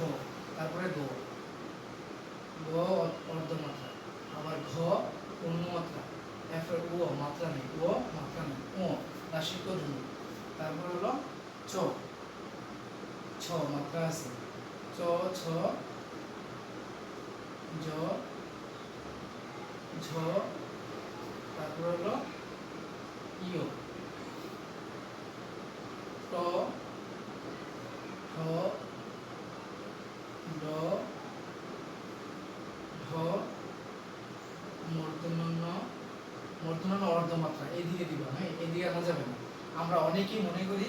Speaker 1: তারপরে গ, গ অর্ধমাত্রা, আবার ঘ পূর্ণমাত্রা, তারপরে ও মাত্রা নেই, ও মাত্রা নেই, ও রাশিক ধ্বনি। তারপর হলো চ, ছ মাত্রা আছে, চ, ছ, জ, ঝ, তারপর হলো ইয়, ট, ঠ, ড, ঢ, মূর্ধন্য, মূর্ধন্য অর্ধমাত্রা এদিকে দিবা, হ্যাঁ, এদিকে আনা যাবে না। আমরা অনেকেই মনে করি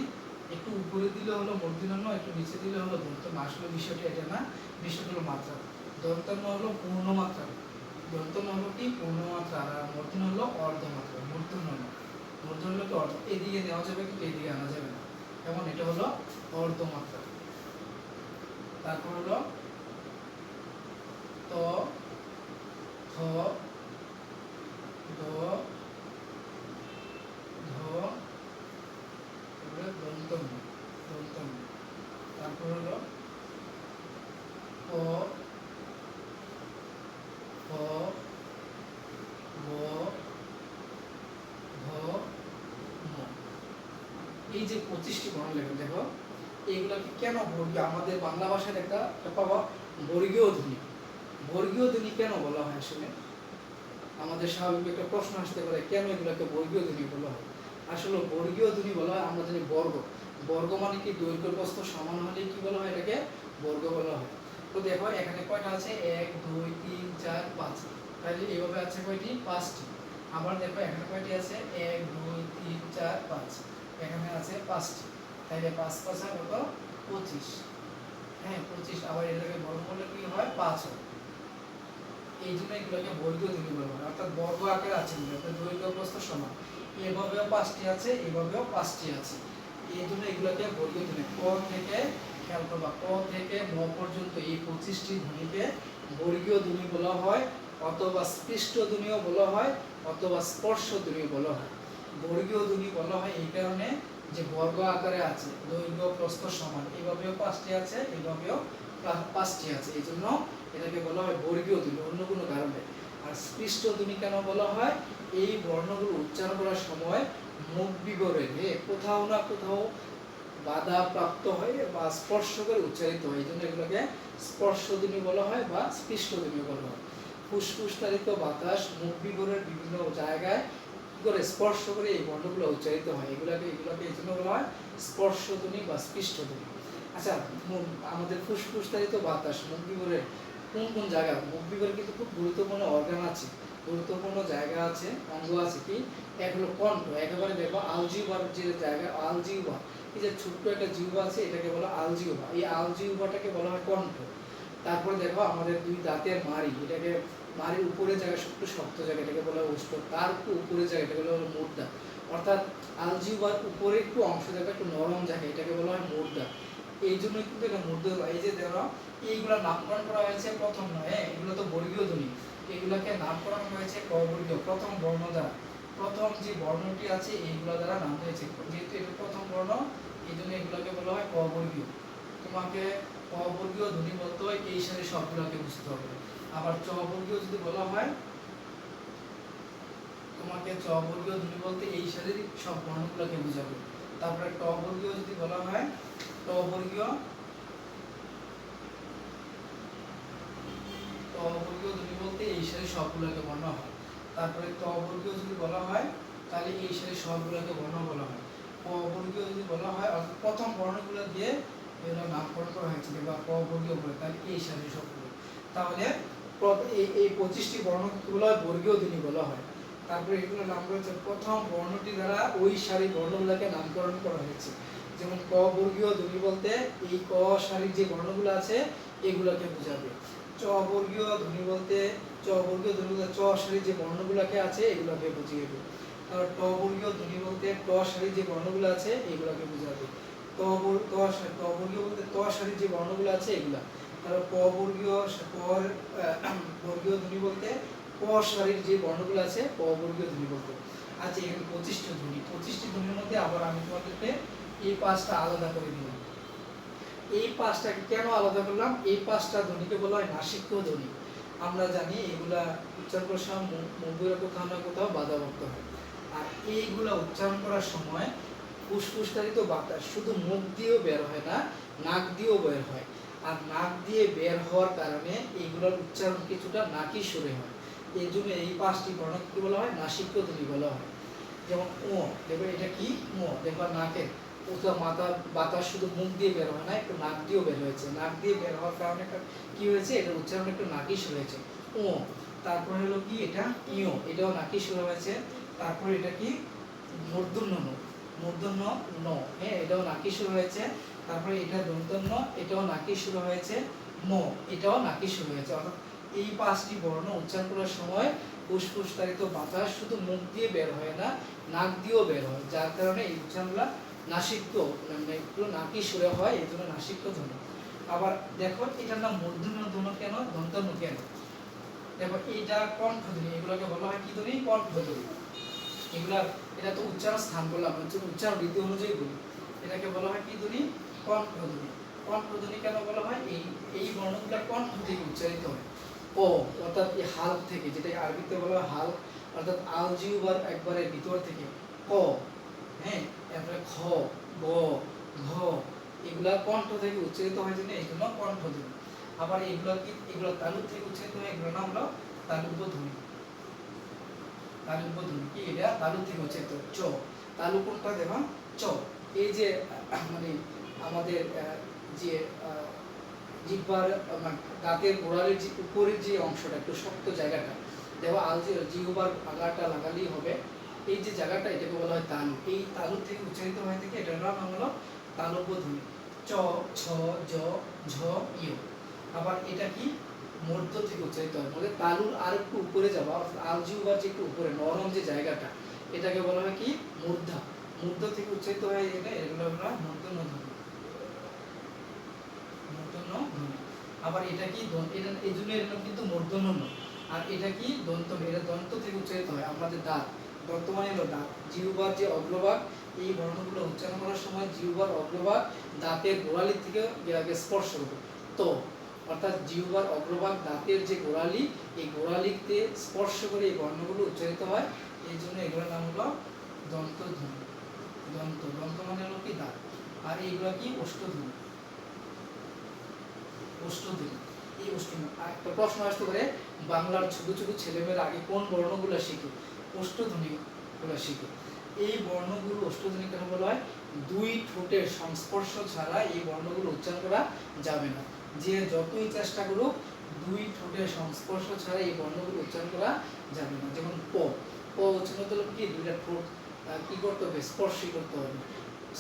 Speaker 1: একটু উপরে দিলে হলো মূর্ধন্য, একটু নিচে দিলে হলো দন্তন্য। আসলে বিষয়টা এটা না, বিষয়টা হলো মাত্রা। দন্তন্য হলো পূর্ণমাত্রা, দন্তন্য হলো কি পূর্ণমাত্রা, আর মূর্ধন্য হলো অর্ধমাত্রা। মূর্ধন্য হলো কি অর্ধ, এদিকে নেওয়া যাবে, কিন্তু এদিকে আনা যাবে না। যেমন এটা হলো অর্ধমাত্রা, তারপর হলো ত, থ, দ, ধ, তারপরে দন্তম, দন্তম, তারপর হলো প, ফ, ব, ভ, ম। এই যে 25টি বর্ণ লেখা, দেখো এইগুলাকে কেন বর্গীয়, আমাদের বাংলা ভাষায় একটা পাবা বর্গীয় ধ্বনি। বর্গীয় ধ্বনি কেন বলা হয় আসলে? আমাদের স্বাভাবিক একটা প্রশ্ন আসতে পারে, কেন এগুলোকে বর্গীয় ধ্বনি বলা হয়? আসলে বর্গীয় ধ্বনি বলা হয়, আমরা জানি বর্গ, বর্গ মানে কি দৈর্ঘ্য প্রস্থ সমান হলে কি বলা হয়, এটাকে বর্গ বলা হয়। তো দেখো এখানে কয়টা আছে, 1 2 3 4 5, তাহলে এইভাবে আছে কয়টি, 5টি। আবার দেখো এখানে কয়টি আছে, 1 2 3 4 5, এখানে আছে 5টি, তাহলে 5 5 কত, 25। হ্যাঁ 25, আবার এটাকে বর্গ করলে কি হয়, 5 হয়। এই জন্য এগুলোকে বর্গীয় ধ্বনি বলা হয়, অর্থাৎ বর্গ আকারে আছে, অর্থাৎ দৈর্ঘ্য প্রস্থ সমান। এভাবেও 5টি আছে, এভাবেও 5টি আছে, এই জন্য এগুলোকে বর্গীয় ধ্বনি। ক থেকে, খেয়াল করবা, ক থেকে ম পর্যন্ত এই 25টি ধ্বনিকে বর্গীয় ধ্বনি বলা হয়, অথবা স্পৃষ্ট ধ্বনিও বলা হয়, অথবা স্পর্শ ধ্বনিও বলা হয়। বর্গীয় ধ্বনি বলা হয় এই কারণে যে বর্গ আকারে আছে, দৈর্ঘ্য প্রস্থ সমান, এইভাবেও 5টি আছে, এইভাবেও 5টি আছে, এই জন্য এটাকে বলা হয় বর্গীয় ধ্বনি, অন্য কোনো কারণে। আর স্পৃষ্ট ধ্বনি কেন বলা হয়, এই বর্ণগুলো উচ্চারণ করার সময় মুখ বিগড়ে কোথাও না কোথাও বাধা প্রাপ্ত হয় বা স্পর্শ করে উচ্চারিত হয়, এই জন্য এগুলোকে স্পর্শ ধ্বনি বলা হয় বা স্পৃষ্ট ধ্বনি বলা হয়। ফুসফুস তাড়িত বাতাস মুখ বিগড়ের বিভিন্ন জায়গায় করে স্পর্শ করে এই বর্ণগুলো উচ্চারিত হয়, এগুলোকে এই জন্য বলা হয় স্পর্শ ধ্বনি বা স্পৃষ্ট ধ্বনি। আচ্ছা, আমাদের ফুসফুস তাড়িত বাতাস মুখ বিগড়ের কোন কোন জায়গা, মুখ বিগড়ে কিন্তু খুব গুরুত্বপূর্ণ অর্গান আছে, গুরুত্বপূর্ণ জায়গা আছে, অঙ্গ আছে, কি এক হলো কণ্ঠ, একেবারে দেখো আলজিহ্বার যে জায়গা, আলজিহ্বা, এই যে ছোট্ট একটা জিহ্বা আছে, এটাকে বলা আলজিহ্বা, এই আলজিহ্বাটাকে বলা হয় কণ্ঠ। তারপরে দেখো আমাদের দুই দাঁতের মাড়ি, এটাকে মাড়ির উপরে জায়গা একটু শক্ত জায়গা, এটাকে বলা হয় ওষ্ঠ, তার একটু উপরে জায়গা, এটাকে বলা হয় মুর্দা, অর্থাৎ আলজিহ্বার উপরে একটু অংশ জায়গা একটু নরম জায়গা, এটাকে বলা হয় মুর্দা, এই জন্য কিন্তু এটা মুর্দা। এই যে দেখো এইগুলা নামকরণ করা হয়েছে প্রথম নয়, এগুলো তো বর্গীয় ধ্বনি, এগুলাকে নামকরণ হয়েছে কবর্গীয়, প্রথম বর্ণ দ্বারা, প্রথম যে বর্ণটি আছে এইগুলা দ্বারা নাম হয়েছে, যেহেতু এটা প্রথম বর্ণ এই জন্য এগুলোকে বলা হয় কবর্গীয়। তোমাকে কবর্গীয় ধ্বনি বলতে হয় এই সারি সবগুলোকে বুঝতে হবে। আবার চবর্গীয় যদি বলা হয়, তোমাকে চবর্গীয় ধ্বনি বলতে এই সারির সব বর্ণগুলোকে বোঝাবে। তারপরে টবর্গীয় যদি বলা হয়, টবর্গীয় ধ্বনি বলতে এই সারির সবগুলোকে বর্ণ হয়। তারপরে তবর্গীয় যদি বলা হয় তাহলে এই সারির সবগুলোকে বর্ণ বলা হয়। পবর্গীয় যদি বলা হয়, অর্থাৎ প্রথম বর্ণগুলো দিয়ে এগুলো নামকরণ করা হয়েছে বা পবর্গীয় বলে, তাহলে এই সারির সবগুলো, তাহলে এই 25টি বর্ণকে বলা হয় বর্গীয় ধ্বনি বলা হয়। তারপরে এগুলোর নাম রয়েছে প্রথম বর্ণটি দ্বারা ওই সারির বর্ণগুলোকে নামকরণ করা হয়েছে। যেমন ক বর্গীয় ধ্বনি বলতে এই ক সারির যে বর্ণগুলো আছে এগুলোকে বোঝাবে। চ বর্গীয় ধ্বনি বলতে চ সারির যে বর্ণগুলোকে আছে এগুলোকে বুঝিয়ে দেবে। আর ট বর্গীয় ধ্বনি বলতে ট সারির যে বর্ণগুলো আছে এগুলোকে বোঝাবে। ট বর্গীয় বলতে ত সারির যে বর্ণগুলো আছে এগুলা। তারপর প বর্গীয় ধ্বনি বলতে ক সারির যে বর্ণগুলো আছে ক বর্গীয় ধ্বনি বলতে। আচ্ছা, এখানে 25টি ধ্বনি, 25টি ধ্বনির মধ্যে আবার আমি তোমাদেরকে এই 5টা আলাদা করে দিলাম। এই 5টাকে কেন আলাদা করলাম, এই 5টা ধ্বনিকে বলা হয় নাসিক্য ধ্বনি। আমরা জানি এগুলা উচ্চারণ করার সময় মুখের কোথাও না কোথাও বাধাপ্রাপ্ত হয়, আর এইগুলা উচ্চারণ করার সময় ফুসফুসতারিত বাতাস শুধু মুখ দিয়েও বের হয় না, নাক দিয়েও বের হয়, আর নাক দিয়ে বের হওয়ার কারণে এইগুলোর উচ্চারণ কিছুটা নাকি সুরে হয়, এই জন্য এই 5টি বর্ণকে কি বলা হয়, নাসিক্য ধ্বনি বলা হয়। যেমন ও, দেখো এটা কি ও, দেখো নাকের কোথাও মাথা বাতাস শুধু মুখ দিয়ে বের হয় না, একটু নাক দিয়েও বের হয়েছে, নাক দিয়ে বের হওয়ার কারণে কি হয়েছে, এটা উচ্চারণ একটু নাকিশ হয়েছে ও। তারপরে হলো কি এটা ইও, এটাও নাকিশ হয়েছে। তারপরে এটা কি মূর্ধন্য ন, হ্যাঁ এটাও নাকিশ হয়েছে। তারপরে এটা দন্তন্য, এটাও নাকিশ হয়েছে। ম, এটাও নাকিশ হয়েছে। অর্থাৎ এই 5টি বর্ণ উচ্চারণ করার সময় ফুসফুসতারিত বাতাস শুধু মুখ দিয়ে বের হয় না, নাক দিয়েও বের হয়, যার কারণে এই উচ্চারণগুলো নাসিক্য, মানে একটু নাকি সুরে হয়, এই জন্য নাসিক্য ধ্বনি। আবার দেখো এটার নাম মূর্ধন্য ধ্বনি কেন, দন্তন্য কেন? দেখো এটা কণ্ঠধ্বনি, এগুলোকে বলা হয় কি ধ্বনি? কণ্ঠধ্বনি। এগুলা এটা তো উচ্চারণ স্থান বললাম, উচ্চারণ রীতি অনুযায়ী বলি। এটাকে বলা হয় কি ধ্বনি? কণ্ঠধ্বনি। কণ্ঠধ্বনি কেন বলা হয়? এই বর্ণগুলো কণ্ঠ থেকে উচ্চারিত হয়। ক অর্থাৎ এই হাল থেকে, যেটা আরবিতে বলা হয় হাল, অর্থাৎ আলজিহ্বার একবারে ভিতর থেকে ক, হ্যাঁ, তারপরে খ, গ, ঘ, এগুলা কণ্ঠ থেকে উচ্চারিত হয় জন্য এই জন্য কণ্ঠধ্বনি। আবার এগুলা কি, এগুলো তালু থেকে উচ্চারিত হয়, এগুলোর নাম হলো তালব্য ধ্বনি। তালব্য ধ্বনি কি? এটা তালু থেকে উচ্চারিত। চ, তালু কোনটা দেখো? চ। এই যে মানে আমাদের যে জিহ্বার দাঁতের গোড়ালির যে উপরের যে অংশটা, একটু শক্ত জায়গাটা, দেখো জিহ্বার আগাটা লাগালেই হবে, এই যে জায়গাটা, এটাকে বলা হয় তালু। এই তালু থেকে উচ্চারিত হয়ে থাকে, এটার নাম হলো তালব্য ধ্বনি। চ, ছ, জ, ঝ, ইয়। আবার এটা কি? মধ্য থেকে উচ্চারিত হয়, মানে তালুর আর একটু উপরে যাওয়া, আলজিহ্বার যে একটু উপরে নরম যে জায়গাটা, এটাকে বলা হয় কি? মূর্ধা। মূর্ধ থেকে উচ্চারিত হয়, এগুলো আমরা মূর্ধন্য ধ্বনি। মূর্ধন্য ধ্বনি। আবার এটা কি? এটা এই জন্য এর নাম কিন্তু মূর্ধন্য নয়। আর এটা কি? দন্ত। এটা দন্ত থেকে উচ্চারিত হয়, আমাদের দাঁত। দন্ত মানে হলো দাঁত। জিহ্বার যে অগ্রভাগ, এই বর্ণগুলো উচ্চারণ করার সময় জিহ্বার অগ্রভাগ দাঁতের গোড়ালি থেকে স্পর্শ করবে। তো অর্থাৎ জিহ্বার অগ্রভাগ দাঁতের যে গোড়ালি, এই গোড়ালিতে স্পর্শ করে এই বর্ণগুলো উচ্চারিত হয়, এই জন্য এগুলোর নাম হলো দন্তধ্বনি। দন্ত, দন্ত মানে হলো কি? দাঁত। আর এইগুলো কি? অষ্টধ্বনি। অষ্টধ্বনি। এই অষ্টধ্বনি একটা প্রশ্ন আসতে পারে, বাংলার ছোট ছোট ছেলেমেয়েরা আগে কোন বর্ণগুলো শিখে? অষ্টধ্বনিগুলো শিখে। এই বর্ণগুলো অষ্টধ্বনি কেন বলা হয়? দুই ঠোঁটের সংস্পর্শ ছাড়া এই বর্ণগুলো উচ্চারণ করা যাবে না। যে যতই চেষ্টা করুক, দুই ঠোঁটের সংস্পর্শ ছাড়া এই বর্ণগুলো উচ্চারণ করা যাবে না। যেমন প, প উচ্চারণ করতে হলে কি? দুইটা ঠোঁট কি করতে হবে? স্পর্শই করতে হবে।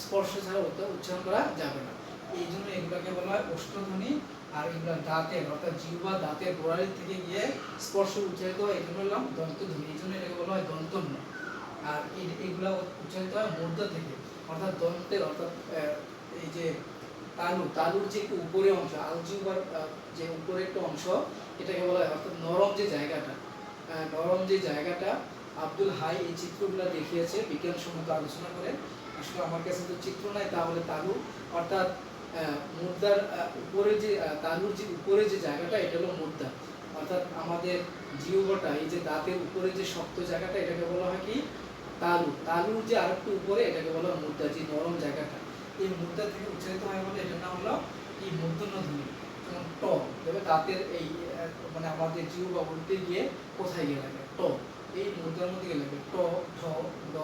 Speaker 1: স্পর্শ ছাড়া ওটা উচ্চারণ করা যাবে না। এই জন্য এগুলোকে বলা হয় অষ্টধ্বনি। আর এগুলো দাঁতের, অর্থাৎ জিহ্বা দাঁতের গোড়ালি থেকে গিয়ে স্পর্শ উচ্চারিত হয়, এগুলো হলাম দন্তধ্বনি। এই জন্য এটাকে বলা হয় দন্তন্য। আর এগুলো উচ্চারিত হয় মূর্ধ থেকে, অর্থাৎ দন্তের, অর্থাৎ এই যে তালু, তালুর যে একটু উপরে অংশ, আলজিহ্বার যে উপরে একটা অংশ, এটাকে বলা হয়, অর্থাৎ নরম যে জায়গাটা, নরম যে জায়গাটা। আব্দুল হাই এই চিত্রগুলো দেখিয়েছে বিজ্ঞানসম্মত আলোচনা করে। আসলে আমার কাছে তো চিত্র নাই, তাহলে তালু অর্থাৎ মুদ্রার উপরে যে তালুর যে উপরে যে জায়গাটা, এটা হলো মুদ্রা। অর্থাৎ আমাদের জিহ্বাটা, এই যে দাঁতের উপরে যে শক্ত জায়গাটা, এটাকে বলা হয় কি? তালু। তালুর যে আরেকটু উপরে, এটাকে বলা হয় মুদ্রা, যে নরম জায়গাটা। এই মুদ্রা থেকে উচ্চারিত হয় বলে এটার নাম হলো কি? মূর্ধন্য ধ্বনি। যেমন ট, দেখবে দাঁতের এই মানে আমাদের জিহ্বা উল্টে গিয়ে কোথায় গিয়ে লাগে? ট। এই মুদ্রার মধ্যে গিয়ে লাগে ট, ঠ, ড,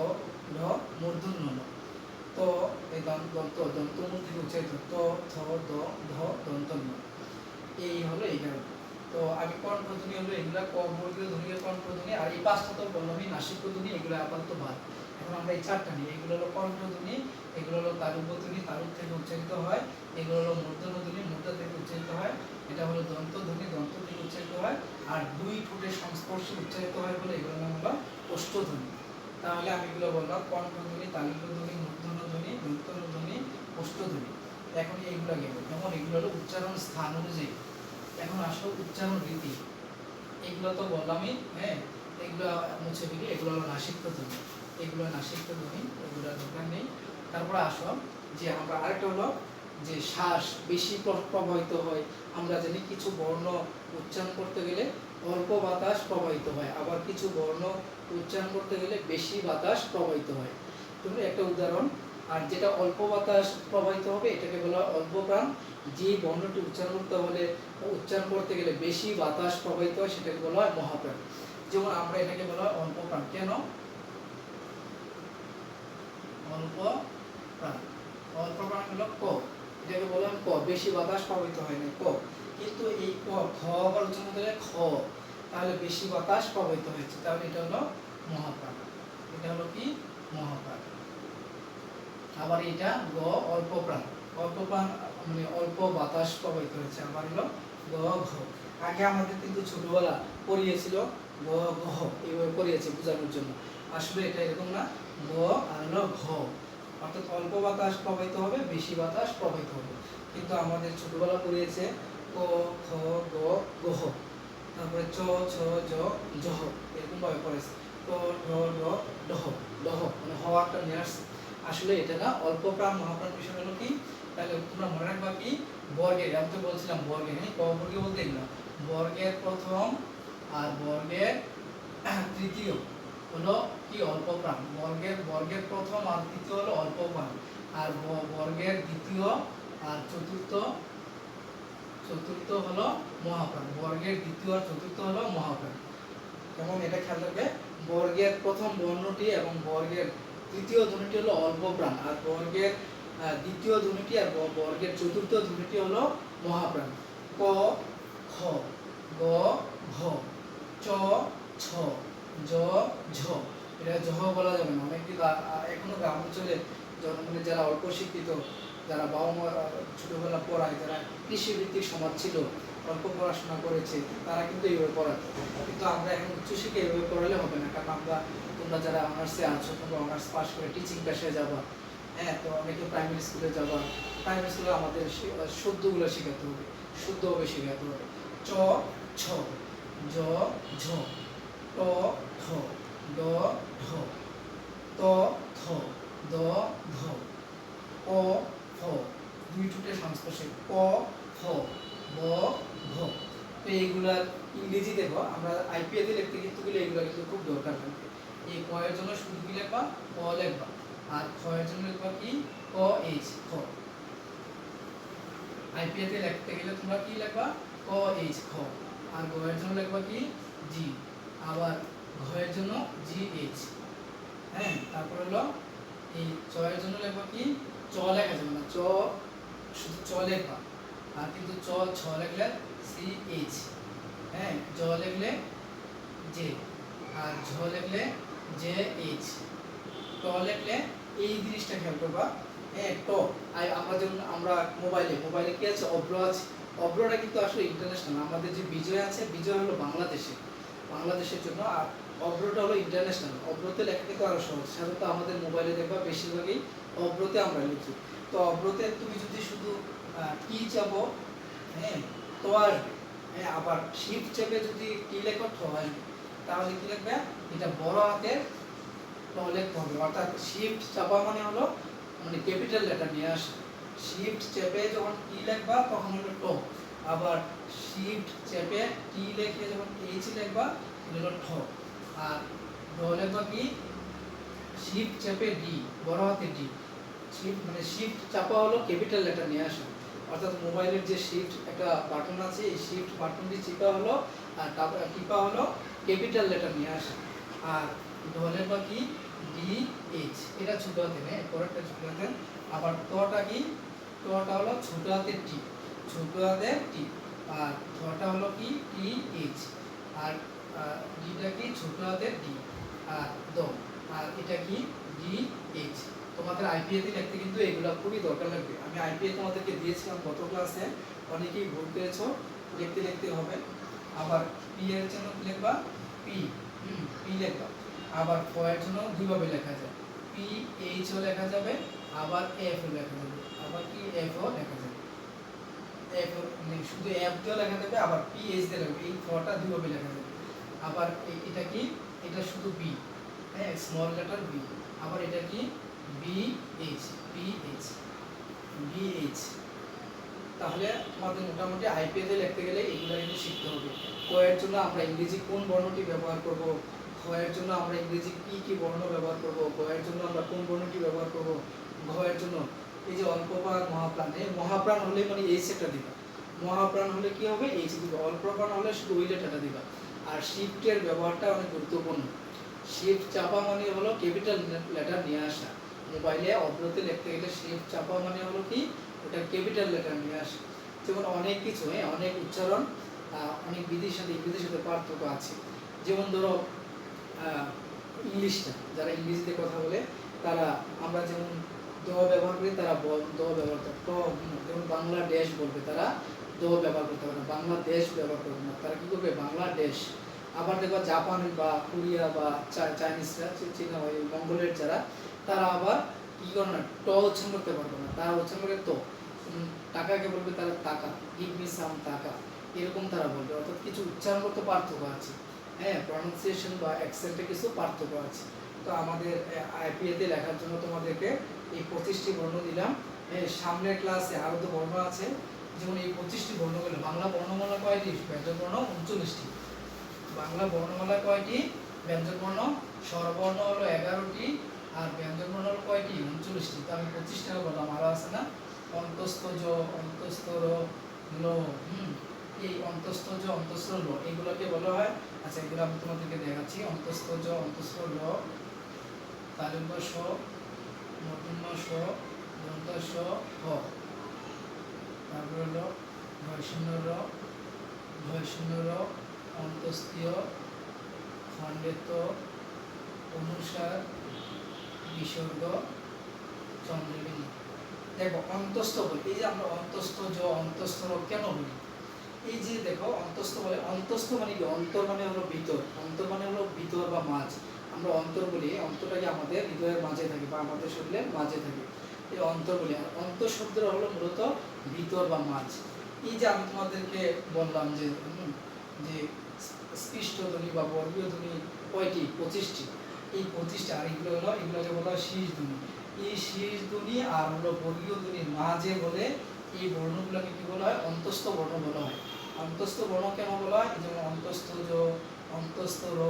Speaker 1: ঢ, মূর্ধন্য ন। তো এই দন্তমূল থেকে উচ্চারিত ত, থ, দ, ধ, দন্তন্য। এই হলো এই কারণ। তো আমি কণ্ঠধ্বনি হলো এগুলা, ক বর্গীয় ধ্বনির কণ্ঠধ্বনি। আর এই পাঁচটা তো বললামই, নাসিক্য ধ্বনি, এগুলো আপাতত বাদ। এখন আমরা এই চারটা নিই। এগুলো হলো কণ্ঠধ্বনি, এগুলো হলো তালব্য ধ্বনি, তালুর থেকে উচ্চারিত হয়। এগুলো হলো মূর্ধন্য ধ্বনি, মূর্ধা থেকে উচ্চারিত হয়। এটা হলো দন্তধ্বনি, দন্ত থেকে উচ্চারিত হয়। আর দুই ঠোঁটের সংস্পর্শে উচ্চারিত হয় বলে এগুলোর নাম হলো অষ্টধ্বনি। তাহলে আমি এগুলো বললাম: কণ্ঠধ্বনি, তালব্য ধ্বনি, মূর্ধন্য ধ্বনি, দন্তন্য ধ্বনি, অষ্টধ্বনি। এখন এইগুলো গেল, যেমন এগুলো হলো উচ্চারণ স্থান অনুযায়ী। এখন আসো উচ্চারণ রীতি। এগুলো তো বললামই, হ্যাঁ, এগুলো মুছে ফেলি। এগুলো হলো নাসিক্য ধ্বনি, এগুলো নাসিক্য ধ্বনি, এগুলো দরকার নেই। তারপরে আসো যে আমরা আরেকটা হলো যে শ্বাস বেশি প্রবাহিত হয়। আমরা জানি কিছু বর্ণ উচ্চারণ করতে গেলে অল্প বাতাস প্রবাহিত হয়, আবার কিছু বর্ণ উচ্চারণ করতে গেলে বেশি বাতাস প্রবাহিত হয়। তুমি একটা উদাহরণ, আর যেটা অল্প বাতাস প্রবাহিত হবে এটাকে বলা হয় অল্প প্রাণ। যে বর্ণটি উচ্চারণ করতে গেলে বেশি বাতাস প্রবাহিত হয় সেটাকে বলা হয় মহাপ্রাণ। যেমন আমরা এটাকে বলা হয় অল্প প্রাণ। কেন অল্প প্রাণ? অল্প প্রাণ হলো ক, এটাকে বলা হয় ক, বেশি বাতাস প্রবাহিত হয় না ক। কিন্তু এই ক, খ আবার উচ্চারণ করতে গেলে খ, তাহলে বেশি বাতাস প্রবাহিত হয়েছে, তাহলে এটা হলো মহাপ্রাণ। এটা হলো কি? মহাপ্রাণ। আবার এটা গ, অল্প প্রাণ। অল্প প্রাণ মানে অল্প বাতাস প্রবাহিত হয়েছে, আবার হলো গ, ঘ। আগে আমাদের কিন্তু ছোটবেলা পড়িয়েছিল গ, ঘ, এইভাবে পড়িয়েছে বোঝানোর জন্য। আসলে এটা এরকম না, গ আর হলো ঘ, অর্থাৎ অল্প বাতাস প্রবাহিত হবে, বেশি বাতাস প্রবাহিত হবে। কিন্তু আমাদের ছোটবেলা পড়িয়েছে ক খ গ গহ, তারপরে চ ছ জ জহ, এরকম ভাবে পড়েছে ট ঢ ঢ ডহ, ডহ মানে হওয়াটা নিয়ে আসছে। আসলে এটা না অল্প প্রাণ মহাপ্রাণ বিষয় হলো কি, তাহলে তোমরা মনে রাখবা কি বর্গের, আমি তো বলছিলাম বর্গের, হ্যাঁ ক বর্গে বলতে এগুলো বর্গের প্রথম আর বর্গের তৃতীয় হলো কি অল্প প্রাণ, বর্গের প্রথম আর তৃতীয় হলো অল্প প্রাণ, আর বর্গের দ্বিতীয় আর চতুর্থ হলো মহাপ্রাণ, বর্গের দ্বিতীয় আর চতুর্থ হলো মহাপ্রাণ। যেমন এটা খেয়াল রাখবে, বর্গের প্রথম বর্ণটি এবং বর্গের তৃতীয় ধ্বনিটি হলো অল্প প্রাণ, আর বর্গের দ্বিতীয় ধ্বনিটি আর বর্গের চতুর্থ ধ্বনিটি হলো মহাপ্রাণ। ক খ গ ঘ চ ছ জ ঝ, এটা ঝ বলা যাবে না, অনেকে এখনো গ্রাম অঞ্চলে মানে যারা অল্প শিক্ষিত, যারা বাবা মা ছোটবেলা পড়ায়, যারা কৃষিভিত্তিক সমাজ ছিল, অল্প পড়াশোনা করেছে, তারা কিন্তু এইভাবে পড়াতো। কিন্তু আমরা এখন উচ্চশিক্ষা এইভাবে পড়ালে হবে না, কারণ তোমরা যারা অনার্সে আছো, তোমরা অনার্স পাস করে টিচিং পেশায় যাবা, হ্যাঁ, তো অনেকে প্রাইমারি স্কুলে যাবা, প্রাইমারি স্কুলে আমাদের শুদ্ধগুলো শেখাতে হবে, শুদ্ধভাবে শেখাতে হবে। চ ছ জ ঝ ট ঠ ড ঢ ত থ দ ধ ক ফ, দুই ঠোঁটের সংস্পর্শে ক ফ ব ভ। তো এইগুলার ইংরেজি দেখো, আমরা আইপিএ তে লিখতে কিন্তু এগুলো কিন্তু খুব দরকার থাকবে। এই ক এর জন্য শুধু কি লিখবা, ক লিখবা, আর খ এর জন্য লিখবা কি ক এইচ খ। আইপিএ তে লিখতে গেলে তোমরা কি লিখবা ক এইচ খ, আর গ এর জন্য লিখবা কি জি, আবার ঘ এর জন্য জি এইচ, হ্যাঁ। তারপর হলো এই চ এর জন্য লিখবা কি চ লেখা যাবে না, চ শুধু চ লেখবা, আর কিন্তু চ ছ লিখলে সি এইচ, হ্যাঁ। জ লিখলে জে, আর ঝ লিখলে জে এইচ, ট লিখলে এই জিনিসটা খেয়াল করবা, হ্যাঁ ট। আমরা যেমন আমরা মোবাইলে কি আছে অভ্র আছে, অভ্রটা কিন্তু আসলে ইন্টারন্যাশনাল। আমাদের যে বিজয় আছে, বিজয় হলো বাংলাদেশের জন্য, আর অভ্রটা হলো ইন্টারন্যাশনাল। অভ্রতে লেখা কিন্তু আরো সহজ, সাধারণত আমাদের মোবাইলে দেখবা বেশিরভাগই অভ্রতে আমরা লিখি। তো অভ্রতে তুমি যদি শুধু টি চাপো, হ্যাঁ তো আসবে, হ্যাঁ। আবার শিফট চেপে যদি টি লেখো ঠ আসবে, তাহলে কি লিখবে, এটা বড় হাতের ট লিখতে হবে। অর্থাৎ শিফট চাপা মানে হলো মানে ক্যাপিটাল লেটার নিয়ে আসে। শিফট চেপে যখন টি লিখবা তখন হলো ট, আবার শিফট চেপে টি লিখে যখন এইচ লিখবা হলো ঠ, আর ড লিখবা কি শিফট চেপে ডি, বড় হাতের ডি। শিফট মানে শিফট চাপা হলো ক্যাপিটাল লেটার নিয়ে আসা, অর্থাৎ মোবাইলের যে শিফট একটা বাটন আছে, এই শিফট বাটনটি চিপা হলো আর টিপা হলো ক্যাপিটাল লেটার নিয়ে আসা। আর ঢলের বা কি ডি এইচ, এটা ছোট হাতের, হ্যাঁ পরেরটা ছোট হাতের। আবার টটা কি, টটা হলো ছোট হাতের টি, আর ধটা হলো কি টি এইচ, আর ডিটা কি ছোট হাতের ডি, আর দ, আর এটা কি ডি এইচ। তোমাদের আইপিএ তে লিখতে কিন্তু এগুলো খুবই দরকার লাগবে। আমি আইপিএ তোমাদেরকে দিয়েছিলাম গত ক্লাসে, অনেকেই ভুল করেছো, লিখতে হবে। আবার পি এর জন্য কি লিখবা পি, পি লিখবা। আবার ফ এর জন্য দুইভাবে লেখা যায়, পি এইচ ও লেখা যাবে, আবার এফ ও লেখা যাবে, আবার কি এফ ও লেখা যাবে। এফ মানে শুধু এফ দিয়ে লেখা যাবে, আবার পি এইচ দিয়ে লেখা, এই ফটা দুইভাবে লেখা যাবে। আবার এটা কি, এটা শুধু বি, হ্যাঁ স্মল লেটার বি। আবার এটা কি বি এইচ, তাহলে তোমাদের মোটামুটি আইপিএ তে লিখতে গেলে এগুলো কিন্তু শিখতে হবে। ক এর জন্য আমরা ইংরেজি কোন বর্ণটি ব্যবহার করব, খ এর জন্য আমরা ইংরেজি কি বর্ণ ব্যবহার করব, গ এর জন্য আমরা কোন বর্ণটি ব্যবহার করব, ঘ এর জন্য এই যে অল্প প্রাণ মহাপ্রাণ, এই মহাপ্রাণ হলে মানে এইচ একটা দিবা, মহাপ্রাণ হলে কি হবে এইচ দিবা, অল্প প্রাণ হলে শুধু ওই লেটারটা দিবা। আর শিফটের ব্যবহারটা অনেক গুরুত্বপূর্ণ। শিফট চাপা মানে হলো ক্যাপিটাল লেটার নিয়ে আসা। মোবাইলে অভ্রতে লিখতে গেলে শিফট চাপা মানে হলো কি ওটা ক্যাপিটাল লেটার নিয়ে আসে। যেমন অনেক কিছু, অনেক উচ্চারণ, অনেক বিধির সাথে পার্থক্য আছে। যেমন ধরো ইংলিশটা, যারা ইংরেজিতে কথা বলে তারা, আমরা যেমন দ ব্যবহার করি, তারা দ ব্যবহার করে। ট যেমন বাংলাদেশ বলবে, তারা দ ব্যবহার করতে পারে না, বাংলাদেশ ব্যবহার করবে না, তারা কি করবে বাংলাদেশ। আবার দেখবা জাপান বা কোরিয়া বা চাইনিজরা, চীনা ওই মঙ্গলের যারা, তারা আবার কি করে না ট উচ্চারণ করতে পারবে না, তারা উচ্চারণ করে তো। টাকাকে বলবে তারা টাকা, গিভ মি সাম টাকা, এরকম তারা বলবে। অর্থাৎ কিছু উচ্চারণগত পার্থক্য আছে, হ্যাঁ, প্রনাউন্সিয়েশন বা অ্যাকসেন্টে কিছু পার্থক্য আছে। তো আমাদের আইপিএতে লেখার জন্য তোমাদেরকে এই 25টি বর্ণ দিলাম। সামনের ক্লাসে আরও তো বর্ণ আছে, যেমন এই 25টি বর্ণগুলো। বাংলা বর্ণমালা কয়টি? ব্যঞ্জন বর্ণ 39টি। বাংলা বর্ণমালা কয়টি? ব্যঞ্জন বর্ণ স্বরবর্ণ হলো 11টি, আর ব্যঞ্জন বর্ণ হলো কয়টি? 39টি। তো আমি 25টা বললাম, আরও আছে না? অন্তস্থ জ, অন্তস্থ র, ল, এই অন্তস্থ জ, অন্তস্থ ল, এগুলোকে বলা হয়। আচ্ছা, এগুলো আমি তোমাদেরকে দেখাচ্ছি। অন্তস্থ জ, অন্তস্থ ল, তালব্য স, মূর্ধন্য স, দন্ত স, হ, তারপর হলো ভয়শূন্য র, ভয়শূন্য র, অন্তস্থীয়, খণ্ডেত, অনুসার, বিসর্গ, চন্দ্রবিন্দু। দেখো অন্তস্থ বলি, এই যে আমরা অন্তস্থ জ, অন্তস্থ র কেন বলি? এই যে দেখো অন্তস্থ বলে, অন্তস্থ মানে কি? অন্তর মানে হলো ভিতর, অন্তর মানে হলো ভিতর বা মাঝ। আমরা অন্তর বলি, অন্তরটাকে আমাদের হৃদয়ের মাঝে থাকে বা আমাদের শরীরের মাঝে থাকে, এই অন্তর বলি। আর অন্তর শব্দটা হলো মূলত ভিতর বা মাঝ। এই যে আমি তোমাদেরকে বললাম যে যে স্পৃষ্ট ধ্বনি বা বর্গীয় ধ্বনি কয়টি? 25টি। এই 25টা, আর এগুলো হলো, এগুলোকে বলা হয় শীষ ধ্বনি। এই শীষ ধ্বনি আর হলো বর্গীয় ধ্বনির মাঝে বলে এই বর্ণগুলোকে কি বলা হয়? অন্তস্থ বর্ণ বলা হয়। অন্তস্থ বর্ণ কেন বলা হয়? যেমন অন্তস্থ জ, অন্তস্থ র,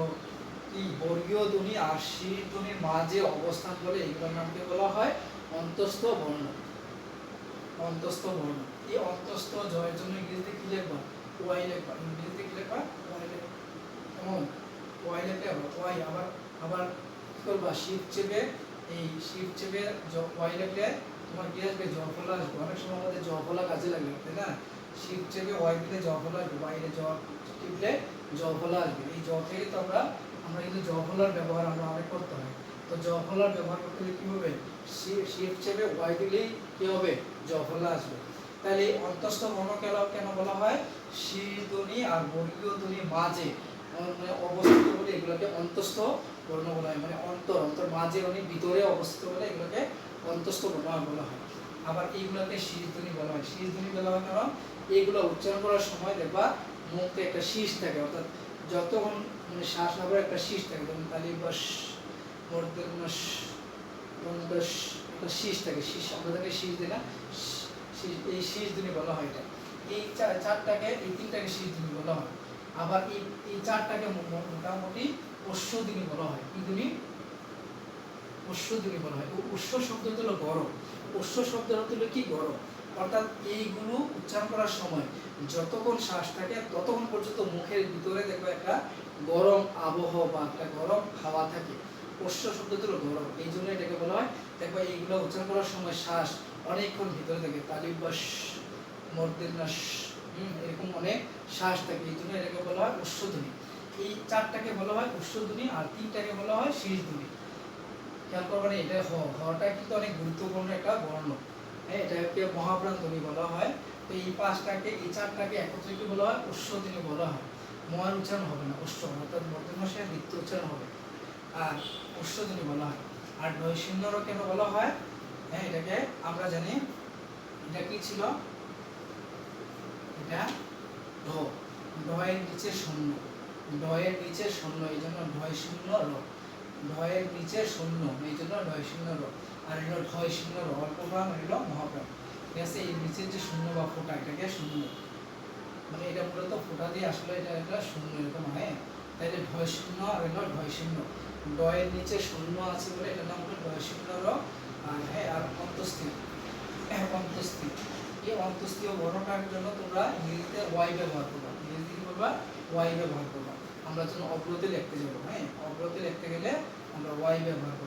Speaker 1: এই বর্গীয় ধ্বনি আর শীষ ধ্বনির মাঝে অবস্থান বলে এগুলোর নামকে বলা হয় অন্তস্থ বর্ণ। অন্তস্থ বর্ণ। এই অন্তস্থ জয়ের জন্য ইংরেজিতে কি লিখবা? ওয়াই লিখবা। ইংরেজিতে কি লিখবা? ওয়াই লিখবা। কেমন? ওয়াই লিখলে হবে। ওয়াই আবার আবার কি করবা? শিফট চেপে, এই শিফট চেপে ওয়াই লিখলে তোমার কি আসবে? জফলা আসবে। অনেক সময় আমাদের জফলা কাজে লাগে, তাই না? শিফট চেপে ওয়াই দিলে জফলা আসবে, বাইরে জ টিপলে জফলা আসবে। এই জ থেকে তো আমরা কিন্তু জফলার ব্যবহার আমরা অনেক করতে হয়। তো জফলার ব্যবহার করতে হলে কি হবে? শিফট চেপে ওয়াই দিলেই কি হবে? জফলা আসবে। তাহলে এই অন্তস্থ বর্ণ কেন বলা হয়? শীষ ধ্বনি আর বর্গীয় ধ্বনির মাঝে অবস্থিত বলে এগুলোকে অন্তস্থ বর্ণ বলা হয়। মানে অন্তর মাঝে অনেক ভিতরে অবস্থিত বলে এগুলোকে অন্তস্থ বর্ণ বলা হয়। আবার এইগুলোকে শীষ ধ্বনি বলা হয়। শীষ ধ্বনি বলা হয় কারণ এইগুলো উচ্চারণ করার সময় দেখবা মুখে একটা শীষ থাকে, অর্থাৎ যতক্ষণ মানে শ্বাস না করে একটা শীষ থাকে, যেমন তালিবাস, মর্দনাস, দন্ডস, একটা শীষ থাকে। শীষ আমরা তাকে শীষ দিই না, এই শীষ ধ্বনি বলা হয়। এটা এই চারটাকে, এই তিনটাকে শীষ ধ্বনি বলা হয়। আবার এই চারটাকে মোটামুটি অশ্ব ধ্বনি বলা হয়। কি ধ্বনি? অশ্ব ধ্বনি বলা হয়। অশ্ব শব্দটা হলো গরম। অশ্ব শব্দের অর্থ হলো কি? গরম। অর্থাৎ এইগুলো উচ্চারণ করার সময় যতক্ষণ শ্বাস থাকে ততক্ষণ পর্যন্ত মুখের ভিতরে দেখবে একটা গরম আবহাওয়া বা একটা গরম হাওয়া থাকে। অশ্ব শব্দটা হলো গরম, এই জন্য এটাকে বলা হয়। দেখবে এইগুলো উচ্চারণ করার সময় শ্বাস অনেকক্ষণ ভিতরে থাকে, তালিবাস, মর্দনাস, এরকম অনেক শ্বাস থাকে, এই জন্য এটাকে বলা হয় অশ্বধ্বনি। এই চারটাকে বলা হয় অশ্বধ্বনি, আর তিনটাকে বলা হয় শীষ ধ্বনি। খেয়াল করবেন, এটা হটা কিন্তু অনেক গুরুত্বপূর্ণ একটা বর্ণ। হ্যাঁ, এটাকে মহাপ্রাণ ধ্বনি বলা হয়। তো এই পাঁচটাকে, এই চারটাকে একত্রিত বলা হয় অশ্বধ্বনি বলা হয়। মহার উচ্চারণ হবে না, অশ্ব অর্থাৎ মধ্যমাসের বৃত্ত উচ্চারণ হবে, আর অশ্বধ্বনি বলা হয়। আর নৈশূন্যরও কেন বলা হয়? হ্যাঁ, এটাকে আমরা জানি এটা কি ছিল? এটা ঢ, ঢয়ের নিচে শূন্য, ঢয়ের নিচে শূন্য, এই জন্য ঢয় শূন্য র। ঢয়ের নিচে শূন্য, এই জন্য ঢয় শূন্য র। আর এগুলো ঢয় শূন্য র, অল্প প্রাণ, এগুলো মহাপ্রাণ। ঠিক আছে? এই নিচের যে শূন্য বা ফোঁটা, এটাকে শূন্য, মানে এটা মূলত ফোঁটা দিয়ে আসলে এটা একটা শূন্য এরকম হয়। তাইলে ঢয় শূন্য আর এগুলো ঢয় শূন্য। ঢয়ের নিচে শূন্য আছে বলে এটার নাম হলো ঢয় শূন্য র। আর হ্যাঁ, আর অন্তস্থিত, অন্তস্থিত, এই অন্তস্থীয় বর্ণটার জন্য তোমরা ইংরেজিতে ওয়াই ব্যবহার করবা। ইংরেজিতে কি বলবা? ওয়াই ব্যবহার করবা। আমরা যখন অগ্রতে লিখতে যাবো, হ্যাঁ, অগ্রতে লিখতে গেলে আমরা ওয়াই ব্যবহার করব।